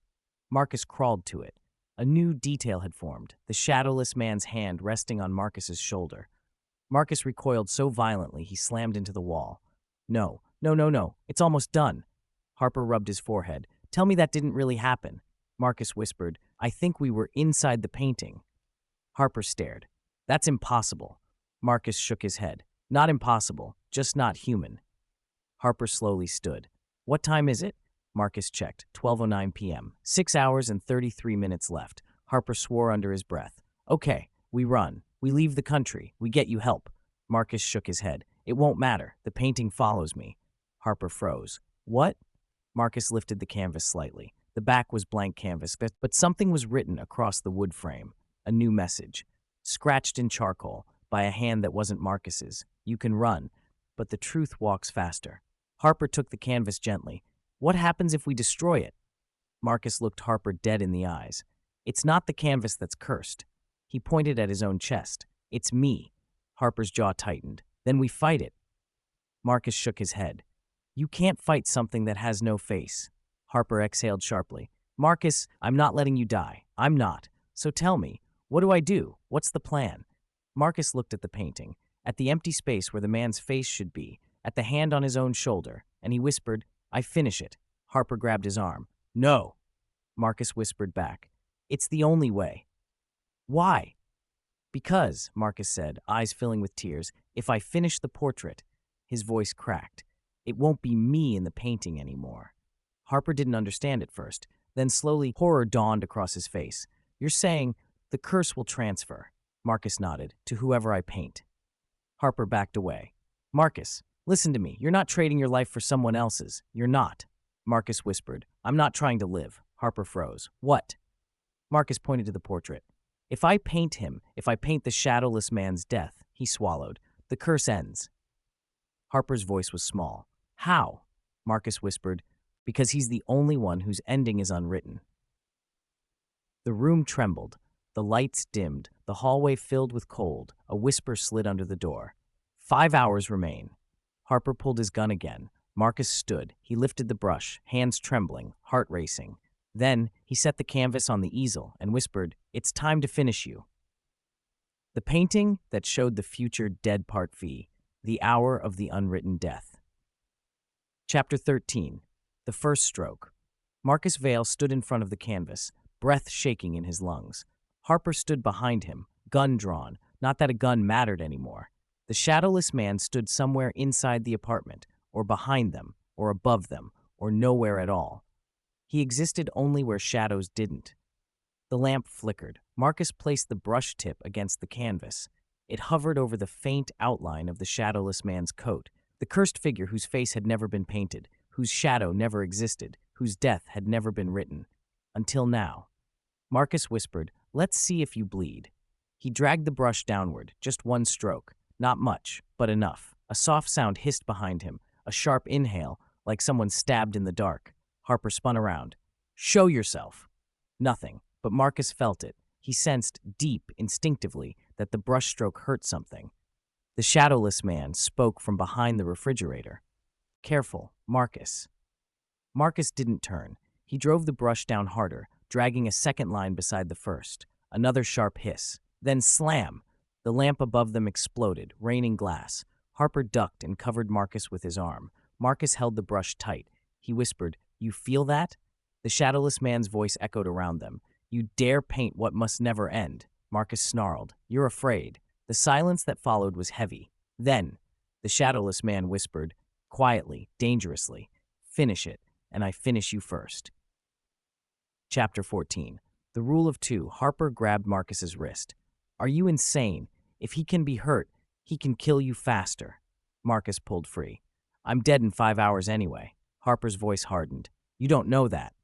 Speaker 1: Marcus crawled to it. A new detail had formed, the shadowless man's hand resting on Marcus's shoulder. Marcus recoiled so violently he slammed into the wall. No, no, no, no, it's almost done. Harper rubbed his forehead. Tell me that didn't really happen. Marcus whispered, I think we were inside the painting. Harper stared. That's impossible. Marcus shook his head. Not impossible, just not human. Harper slowly stood. What time is it? Marcus checked. 12:09 p.m. 6 hours and 33 minutes left. Harper swore under his breath. Okay, we run. We leave the country. We get you help. Marcus shook his head. It won't matter. The painting follows me. Harper froze. What? Marcus lifted the canvas slightly. The back was blank canvas, but something was written across the wood frame. A new message. Scratched in charcoal, by a hand that wasn't Marcus's. You can run, but the truth walks faster. Harper took the canvas gently. What happens if we destroy it? Marcus looked Harper dead in the eyes. It's not the canvas that's cursed. He pointed at his own chest. It's me. Harper's jaw tightened. Then we fight it. Marcus shook his head. You can't fight something that has no face. Harper exhaled sharply. Marcus, I'm not letting you die. I'm not. So tell me, what do I do? What's the plan? Marcus looked at the painting, at the empty space where the man's face should be, at the hand on his own shoulder, and he whispered, I finish it. Harper grabbed his arm. No. Marcus whispered back. It's the only way. Why? Because, Marcus said, eyes filling with tears, if I finish the portrait, his voice cracked, it won't be me in the painting anymore. Harper didn't understand at first. Then slowly, horror dawned across his face. You're saying the curse will transfer. Marcus nodded, to whoever I paint. Harper backed away. Marcus, listen to me. You're not trading your life for someone else's. You're not. Marcus whispered. I'm not trying to live. Harper froze. What? Marcus pointed to the portrait. If I paint him, if I paint the shadowless man's death, he swallowed, the curse ends. Harper's voice was small. How? Marcus whispered. Because he's the only one whose ending is unwritten. The room trembled. The lights dimmed. The hallway filled with cold. A whisper slid under the door. 5 hours remain. Harper pulled his gun again. Marcus stood. He lifted the brush, hands trembling, heart racing. Then he set the canvas on the easel and whispered, "It's time to finish you." The painting that showed the future dead part V, the hour of the unwritten death. Chapter 13. The First Stroke. Marcus Vale stood in front of the canvas, breath shaking in his lungs. Harper stood behind him, gun drawn, not that a gun mattered anymore. The shadowless man stood somewhere inside the apartment, or behind them, or above them, or nowhere at all. He existed only where shadows didn't. The lamp flickered. Marcus placed the brush tip against the canvas. It hovered over the faint outline of the shadowless man's coat, the cursed figure whose face had never been painted, whose shadow never existed, whose death had never been written. Until now. Marcus whispered, "Let's see if you bleed." He dragged the brush downward, just one stroke. Not much, but enough. A soft sound hissed behind him, a sharp inhale, like someone stabbed in the dark. Harper spun around. "Show yourself." Nothing, but Marcus felt it. He sensed, deep, instinctively, that the brushstroke hurt something. The shadowless man spoke from behind the refrigerator. "Careful, Marcus." Marcus didn't turn. He drove the brush down harder, dragging a second line beside the first. Another sharp hiss. Then slam! The lamp above them exploded, raining glass. Harper ducked and covered Marcus with his arm. Marcus held the brush tight. He whispered, "You feel that?" The shadowless man's voice echoed around them. "You dare paint what must never end." Marcus snarled, "You're afraid." The silence that followed was heavy. Then, the shadowless man whispered, quietly, dangerously, "Finish it, and I finish you first." Chapter 14. The Rule of Two. Harper grabbed Marcus's wrist. "Are you insane? If he can be hurt, he can kill you faster." Marcus pulled free. "I'm dead in 5 hours anyway." Harper's voice hardened. "You don't know that."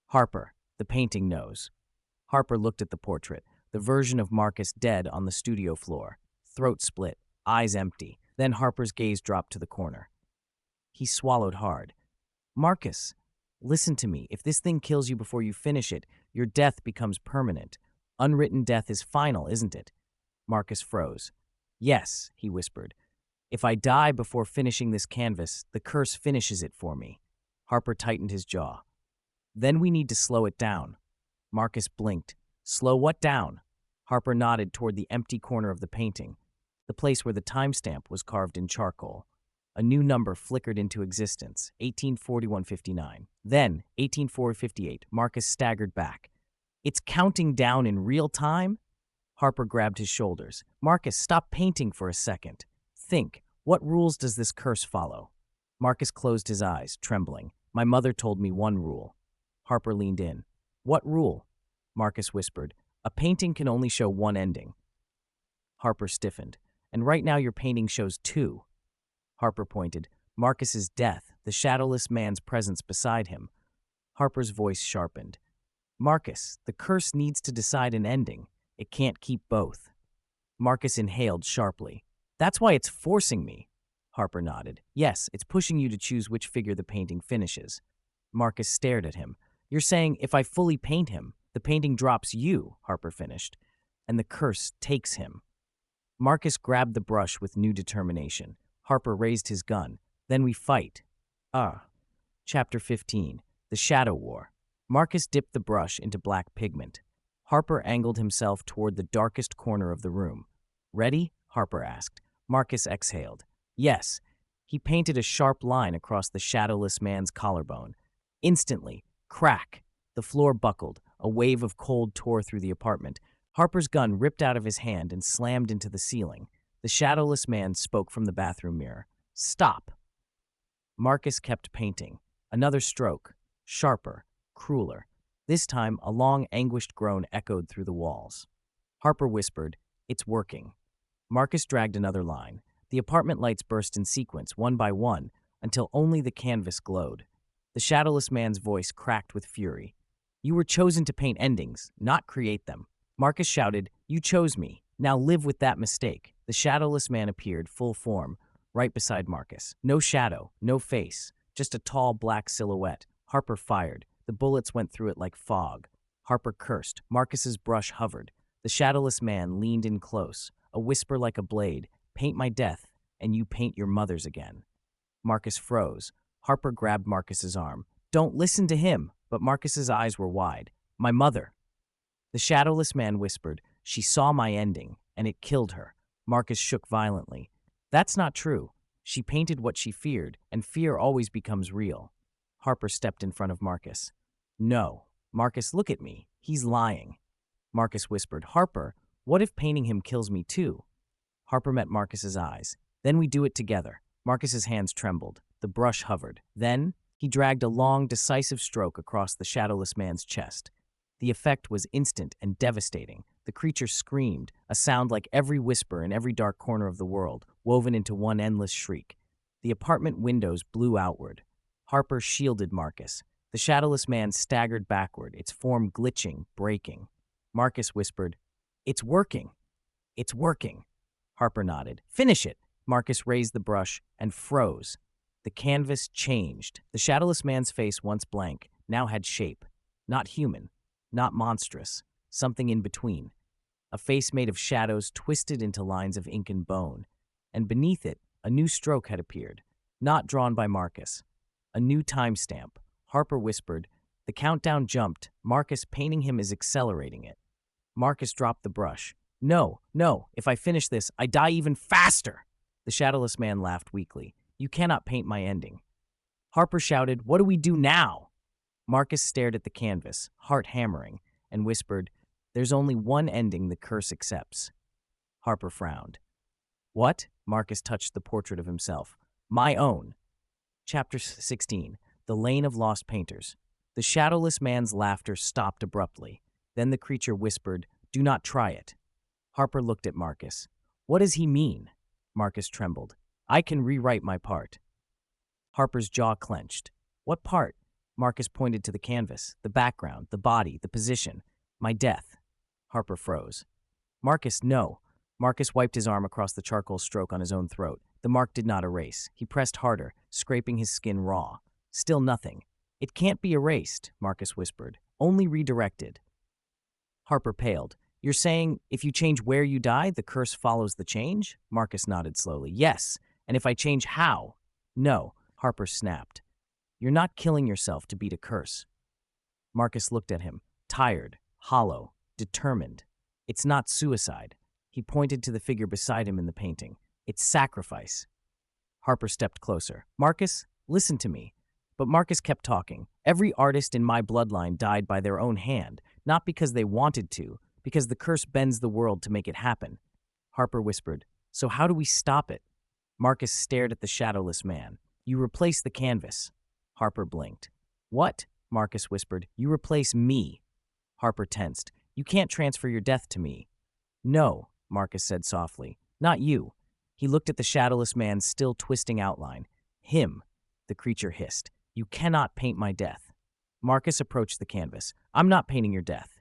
Speaker 1: "Harper, the painting knows." Harper looked at the portrait, the version of Marcus dead on the studio floor. Throat split, eyes empty. Then Harper's gaze dropped to the corner. He swallowed hard. "Marcus, listen to me. If this thing kills you before you finish it, your death becomes permanent. Unwritten death is final, isn't it?" Marcus froze. "Yes," he whispered. "If I die before finishing this canvas, the curse finishes it for me." Harper tightened his jaw. "Then we need to slow it down." Marcus blinked. "Slow what down?" Harper nodded toward the empty corner of the painting, the place where the timestamp was carved in charcoal. A new number flickered into existence, 1841:59. Then, 1840:58, Marcus staggered back. "It's counting down in real time?" Harper grabbed his shoulders. "Marcus, stop painting for a second. Think, what rules does this curse follow?" Marcus closed his eyes, trembling. "My mother told me one rule." Harper leaned in. "What rule?" Marcus whispered. "A painting can only show one ending." Harper stiffened. "And right now your painting shows two." Harper pointed. "Marcus's death, the shadowless man's presence beside him." Harper's voice sharpened. "Marcus, the curse needs to decide an ending. It can't keep both." Marcus inhaled sharply. "That's why it's forcing me." Harper nodded. "Yes, it's pushing you to choose which figure the painting finishes." Marcus stared at him. "You're saying if I fully paint him, the painting drops you," Harper finished, "and the curse takes him." Marcus grabbed the brush with new determination. Harper raised his gun. "Then we fight." Chapter 15. The Shadow War. Marcus dipped the brush into black pigment. Harper angled himself toward the darkest corner of the room. "Ready?" Harper asked. Marcus exhaled. "Yes." He painted a sharp line across the shadowless man's collarbone. Instantly, crack! The floor buckled. A wave of cold tore through the apartment. Harper's gun ripped out of his hand and slammed into the ceiling. The shadowless man spoke from the bathroom mirror. "Stop!" Marcus kept painting. Another stroke. Sharper. Crueler. This time, a long, anguished groan echoed through the walls. Harper whispered, "It's working." Marcus dragged another line. The apartment lights burst in sequence, one by one, until only the canvas glowed. The shadowless man's voice cracked with fury. "You were chosen to paint endings, not create them." Marcus shouted, "You chose me. Now live with that mistake." The shadowless man appeared, full form, right beside Marcus. No shadow, no face, just a tall black silhouette. Harper fired. The bullets went through it like fog. Harper cursed. Marcus's brush hovered. The shadowless man leaned in close, a whisper like a blade. Paint my death, and you paint your mother's again. Marcus froze. Harper grabbed Marcus's arm. Don't listen to him, but Marcus's eyes were wide. My mother. The shadowless man whispered. She saw my ending, and it killed her. Marcus shook violently. That's not true. She painted what she feared, and fear always becomes real. Harper stepped in front of Marcus. No. Marcus, look at me. He's lying. Marcus whispered. Harper, what if painting him kills me too? Harper met Marcus's eyes. Then we do it together. Marcus's hands trembled. The brush hovered. Then he dragged a long, decisive stroke across the shadowless man's chest. The effect was instant and devastating. The creature screamed, a sound like every whisper in every dark corner of the world, woven into one endless shriek. The apartment windows blew outward. Harper shielded Marcus. The shadowless man staggered backward, its form glitching, breaking. Marcus whispered, It's working. It's working. Harper nodded. Finish it. Marcus raised the brush and froze. The canvas changed. The shadowless man's face, once blank, now had shape. Not human, not monstrous, something in between. A face made of shadows twisted into lines of ink and bone. And beneath it, a new stroke had appeared, not drawn by Marcus. A new timestamp. Harper whispered. The countdown jumped. Marcus, painting him, is accelerating it. Marcus dropped the brush. No, no, if I finish this, I die even faster. The shadowless man laughed weakly. You cannot paint my ending. Harper shouted, What do we do now? Marcus stared at the canvas, heart hammering, and whispered, There's only one ending the curse accepts. Harper frowned. What? Marcus touched the portrait of himself. My own. Chapter 16. The Lane of Lost Painters. The shadowless man's laughter stopped abruptly. Then the creature whispered, Do not try it. Harper looked at Marcus. What does he mean? Marcus trembled. I can rewrite my part. Harper's jaw clenched. What part? Marcus pointed to the canvas, the background, the body, the position. My death. Harper froze. Marcus, no. Marcus wiped his arm across the charcoal stroke on his own throat. The mark did not erase. He pressed harder, scraping his skin raw. Still nothing. It can't be erased, Marcus whispered. Only redirected. Harper paled. You're saying if you change where you die, the curse follows the change? Marcus nodded slowly. Yes. And if I change how? No. Harper snapped. You're not killing yourself to beat a curse. Marcus looked at him, tired, hollow, determined. It's not suicide. He pointed to the figure beside him in the painting. It's sacrifice. Harper stepped closer. Marcus, listen to me. But Marcus kept talking. Every artist in my bloodline died by their own hand, not because they wanted to, because the curse bends the world to make it happen. Harper whispered, So how do we stop it? Marcus stared at the shadowless man. You replace the canvas. Harper blinked. What? Marcus whispered. You replace me. Harper tensed. You can't transfer your death to me. No, Marcus said softly. Not you. He looked at the shadowless man's still twisting outline. Him. The creature hissed. You cannot paint my death. Marcus approached the canvas. I'm not painting your death.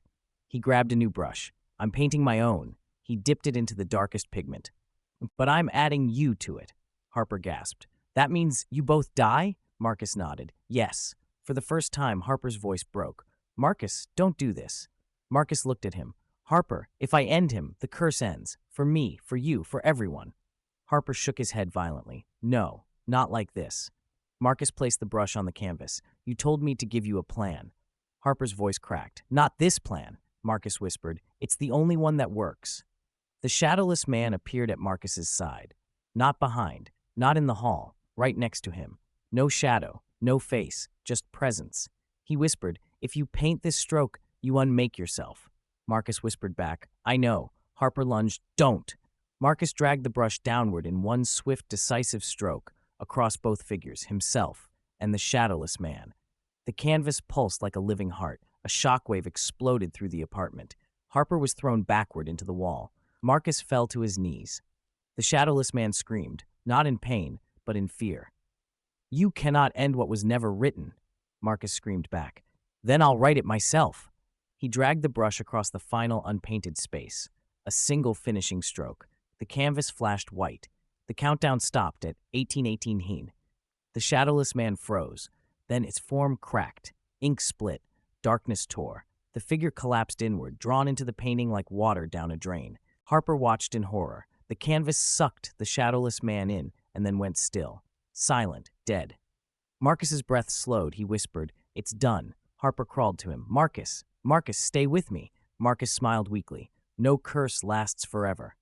Speaker 1: He grabbed a new brush. I'm painting my own. He dipped it into the darkest pigment. But I'm adding you to it. Harper gasped. That means you both die? Marcus nodded. Yes. For the first time, Harper's voice broke. Marcus, don't do this. Marcus looked at him. Harper, if I end him, the curse ends. For me, for you, for everyone. Harper shook his head violently. No, not like this. Marcus placed the brush on the canvas. You told me to give you a plan. Harper's voice cracked. Not this plan, Marcus whispered. It's the only one that works. The shadowless man appeared at Marcus's side. Not behind, not in the hall, right next to him. No shadow, no face, just presence. He whispered, If you paint this stroke, you unmake yourself. Marcus whispered back, I know. Harper lunged, Don't. Marcus dragged the brush downward in one swift, decisive stroke, across both figures, himself and the shadowless man. The canvas pulsed like a living heart. A shockwave exploded through the apartment. Harper was thrown backward into the wall. Marcus fell to his knees. The shadowless man screamed, not in pain, but in fear. You cannot end what was never written, Marcus screamed back. Then I'll write it myself. He dragged the brush across the final unpainted space. A single finishing stroke. The canvas flashed white. The countdown stopped at 1818. The shadowless man froze. Then its form cracked. Ink split. Darkness tore. The figure collapsed inward, drawn into the painting like water down a drain. Harper watched in horror. The canvas sucked the shadowless man in and then went still. Silent, dead. Marcus's breath slowed. He whispered, "It's done." Harper crawled to him. "Marcus, Marcus, stay with me." Marcus smiled weakly. "No curse lasts forever."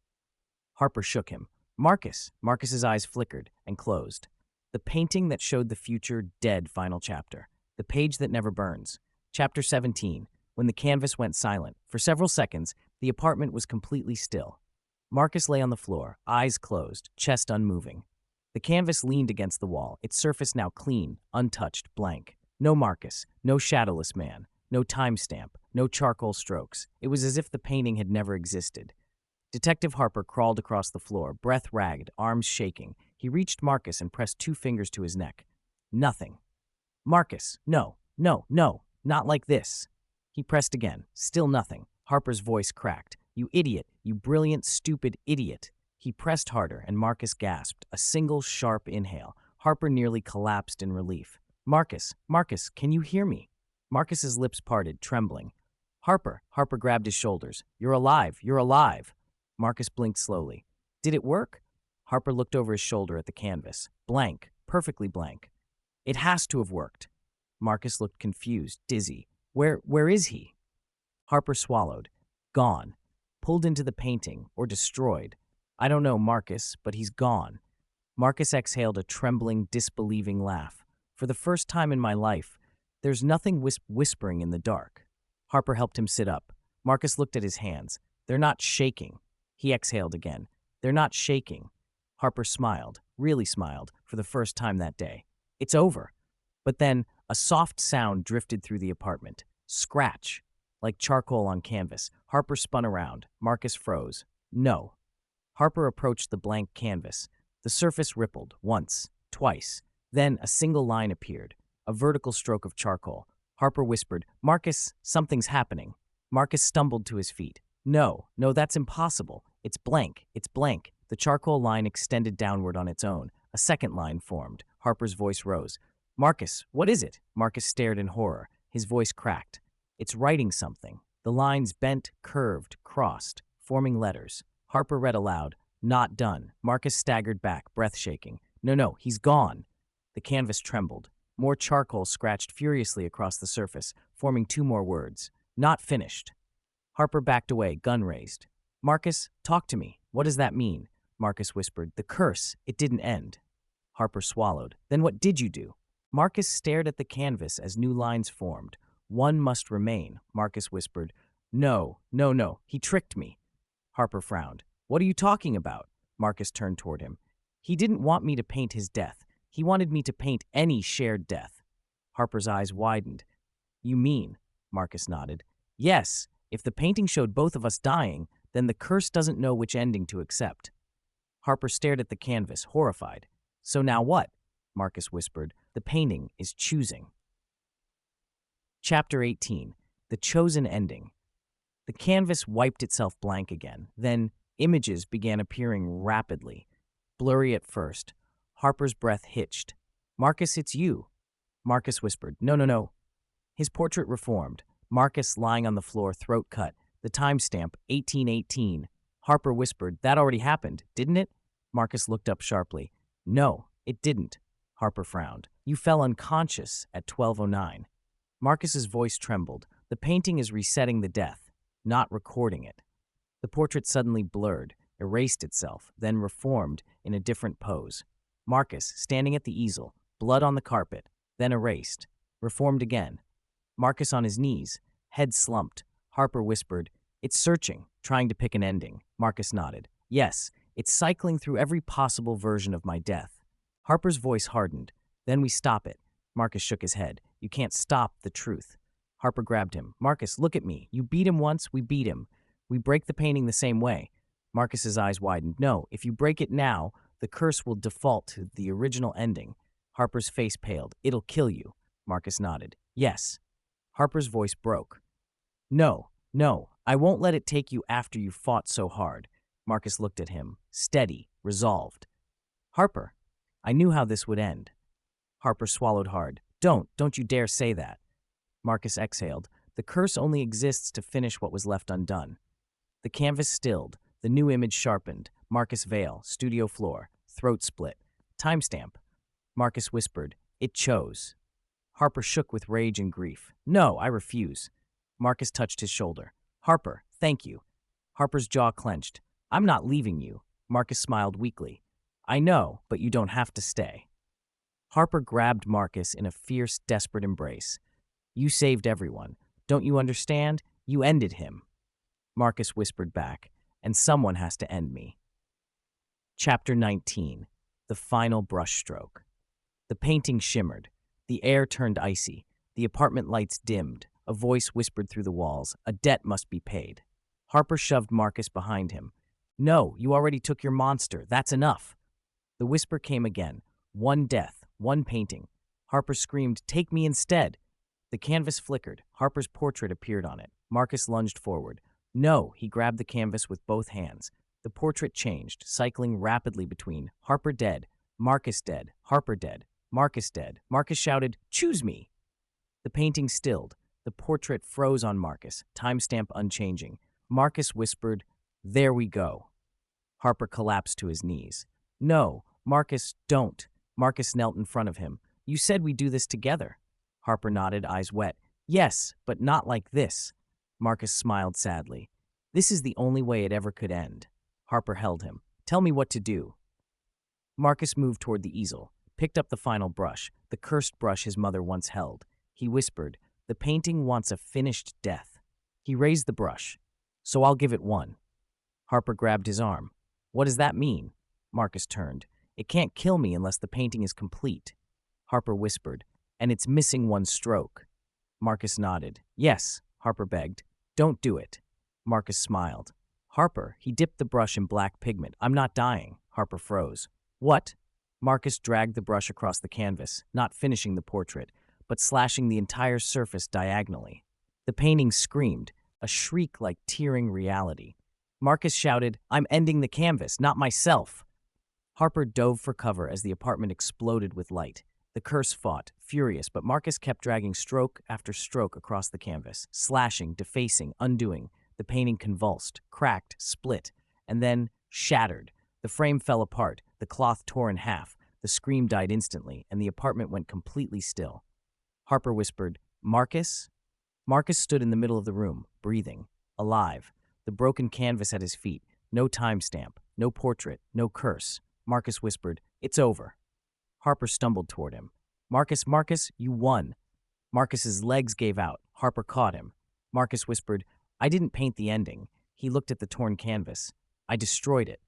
Speaker 1: Harper shook him. "Marcus." Marcus's eyes flickered and closed. The painting that showed the future dead final chapter. The page that never burns. Chapter 17. When the canvas went silent. For several seconds, the apartment was completely still. Marcus lay on the floor, eyes closed, chest unmoving. The canvas leaned against the wall, its surface now clean, untouched, blank. No Marcus, no shadowless man, no timestamp, no charcoal strokes. It was as if the painting had never existed. Detective Harper crawled across the floor, breath ragged, arms shaking. He reached Marcus and pressed 2 fingers to his neck. Nothing. "Marcus, no, no, no, not like this." He pressed again. Still nothing. Harper's voice cracked. "You idiot, you brilliant, stupid idiot." He pressed harder, and Marcus gasped. A single sharp inhale. Harper nearly collapsed in relief. "Marcus, Marcus, can you hear me?" Marcus's lips parted, trembling. "Harper." Harper grabbed his shoulders. "You're alive, you're alive." Marcus blinked slowly. "Did it work?" Harper looked over his shoulder at the canvas. Blank, perfectly blank. "It has to have worked." Marcus looked confused, dizzy. Where is he?" Harper swallowed. "Gone. Pulled into the painting, or destroyed. I don't know, Marcus, but he's gone." Marcus exhaled a trembling, disbelieving laugh. "For the first time in my life, there's nothing whispering in the dark." Harper helped him sit up. Marcus looked at his hands. "They're not shaking." He exhaled again. "They're not shaking." Harper smiled, really smiled, for the first time that day. "It's over." But then, a soft sound drifted through the apartment. Scratch. Like charcoal on canvas. Harper spun around. Marcus froze. "No." Harper approached the blank canvas. The surface rippled, once, twice. Then a single line appeared. A vertical stroke of charcoal. Harper whispered, "Marcus, something's happening." Marcus stumbled to his feet. No, that's impossible. It's blank, it's blank." The charcoal line extended downward on its own. A second line formed. Harper's voice rose. "Marcus, what is it?" Marcus stared in horror. His voice cracked. "It's writing something." The lines bent, curved, crossed, forming letters. Harper read aloud, "Not done." Marcus staggered back, breath shaking. No, he's gone." The canvas trembled. More charcoal scratched furiously across the surface, forming 2 more words. "Not finished." Harper backed away, gun raised. "Marcus, talk to me. What does that mean?" Marcus whispered, "The curse. It didn't end." Harper swallowed. "Then what did you do?" Marcus stared at the canvas as new lines formed. "One must remain," Marcus whispered. No, he tricked me." Harper frowned. "What are you talking about?" Marcus turned toward him. "He didn't want me to paint his death. He wanted me to paint any shared death." Harper's eyes widened. "You mean?" Marcus nodded. "Yes, if the painting showed both of us dying, then the curse doesn't know which ending to accept." Harper stared at the canvas, horrified. "So now what?" Marcus whispered. "The painting is choosing." Chapter 18. The Chosen Ending. The canvas wiped itself blank again. Then images began appearing rapidly. Blurry at first. Harper's breath hitched. "Marcus, it's you." Marcus whispered, No. His portrait reformed. Marcus lying on the floor, throat cut. The timestamp, 1818. Harper whispered, "That already happened, didn't it?" Marcus looked up sharply. "No, it didn't." Harper frowned. "You fell unconscious at 12:09. Marcus's voice trembled. "The painting is resetting the death, not recording it." The portrait suddenly blurred, erased itself, then reformed in a different pose. Marcus, standing at the easel, blood on the carpet, then erased, reformed again. Marcus on his knees, head slumped. Harper whispered, "It's searching, trying to pick an ending." Marcus nodded. "Yes, it's cycling through every possible version of my death." Harper's voice hardened. "Then we stop it." Marcus shook his head. "You can't stop the truth." Harper grabbed him. "Marcus, look at me. You beat him once, we beat him. We break the painting the same way." Marcus's eyes widened. "No, if you break it now, the curse will default to the original ending." Harper's face paled. "It'll kill you." Marcus nodded. "Yes." Harper's voice broke. No, I won't let it take you after you fought so hard." Marcus looked at him, steady, resolved. "Harper, I knew how this would end." Harper swallowed hard. Don't you dare say that." Marcus exhaled. The curse only exists to finish what was left undone. The canvas stilled, the new image sharpened. Marcus Vale, studio floor, throat split. Timestamp. Marcus whispered, "It chose." Harper shook with rage and grief. "No, I refuse." Marcus touched his shoulder. "Harper, thank you." Harper's jaw clenched. "I'm not leaving you." Marcus smiled weakly. "I know, but you don't have to stay." Harper grabbed Marcus in a fierce, desperate embrace. "You saved everyone. Don't you understand? You ended him." Marcus whispered back, "And someone has to end me." Chapter 19. The Final Brushstroke. The painting shimmered. The air turned icy. The apartment lights dimmed. A voice whispered through the walls, "A debt must be paid." Harper shoved Marcus behind him. "No, you already took your monster. That's enough." The whisper came again. "One death, one painting." Harper screamed, "Take me instead." The canvas flickered. Harper's portrait appeared on it. Marcus lunged forward. "No," he grabbed the canvas with both hands. The portrait changed, cycling rapidly between Harper dead, Marcus dead, Harper dead, Marcus dead. Marcus shouted, "Choose me!" The painting stilled. The portrait froze on Marcus, timestamp unchanging. Marcus whispered, "There we go." Harper collapsed to his knees. "No, Marcus, don't." Marcus knelt in front of him. "You said we'd do this together." Harper nodded, eyes wet. "Yes, but not like this." Marcus smiled sadly. "This is the only way it ever could end." Harper held him. "Tell me what to do." Marcus moved toward the easel, picked up the final brush, the cursed brush his mother once held. He whispered, "The painting wants a finished death." He raised the brush. "So I'll give it one." Harper grabbed his arm. "What does that mean?" Marcus turned. "It can't kill me unless the painting is complete." Harper whispered, "And it's missing one stroke." Marcus nodded. "Yes," Harper begged. "Don't do it." Marcus smiled. "Harper," he dipped the brush in black pigment. "I'm not dying." Harper froze. "What?" Marcus dragged the brush across the canvas, not finishing the portrait, but slashing the entire surface diagonally. The painting screamed, a shriek like tearing reality. Marcus shouted, "I'm ending the canvas, not myself." Harper dove for cover as the apartment exploded with light. The curse fought, furious, but Marcus kept dragging stroke after stroke across the canvas, slashing, defacing, undoing. The painting convulsed, cracked, split, and then shattered. The frame fell apart, the cloth tore in half, the scream died instantly, and the apartment went completely still. Harper whispered, "Marcus?" Marcus stood in the middle of the room, breathing, alive, the broken canvas at his feet, no timestamp, no portrait, no curse. Marcus whispered, "It's over." Harper stumbled toward him. "Marcus, Marcus, you won." Marcus's legs gave out. Harper caught him. Marcus whispered, "I didn't paint the ending." He looked at the torn canvas. "I destroyed it."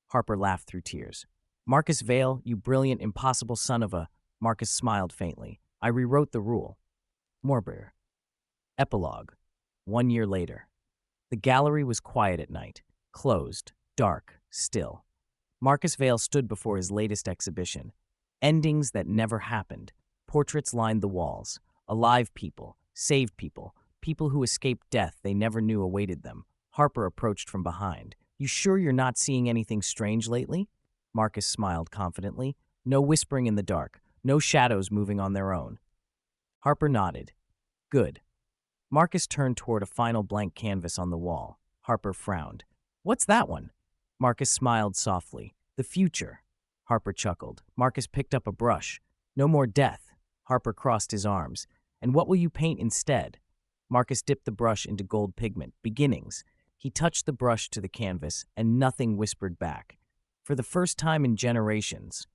Speaker 1: Harper laughed through tears. "Marcus Vale, you brilliant, impossible son of a—" Marcus smiled faintly. "I rewrote the rule." Morbir. Epilogue. 1 year later. The gallery was quiet at night, closed, dark, still. Marcus Vale stood before his latest exhibition. Endings that never happened. Portraits lined the walls. Alive people, saved people, people who escaped death they never knew awaited them. Harper approached from behind. "You sure you're not seeing anything strange lately?" Marcus smiled confidently. "No whispering in the dark, no shadows moving on their own." Harper nodded. "Good." Marcus turned toward a final blank canvas on the wall. Harper frowned. "What's that one?" Marcus smiled softly. "The future." Harper chuckled. Marcus picked up a brush. "No more death." Harper crossed his arms. "And what will you paint instead?" Marcus dipped the brush into gold pigment. "Beginnings." He touched the brush to the canvas, and nothing whispered back. For the first time in generations,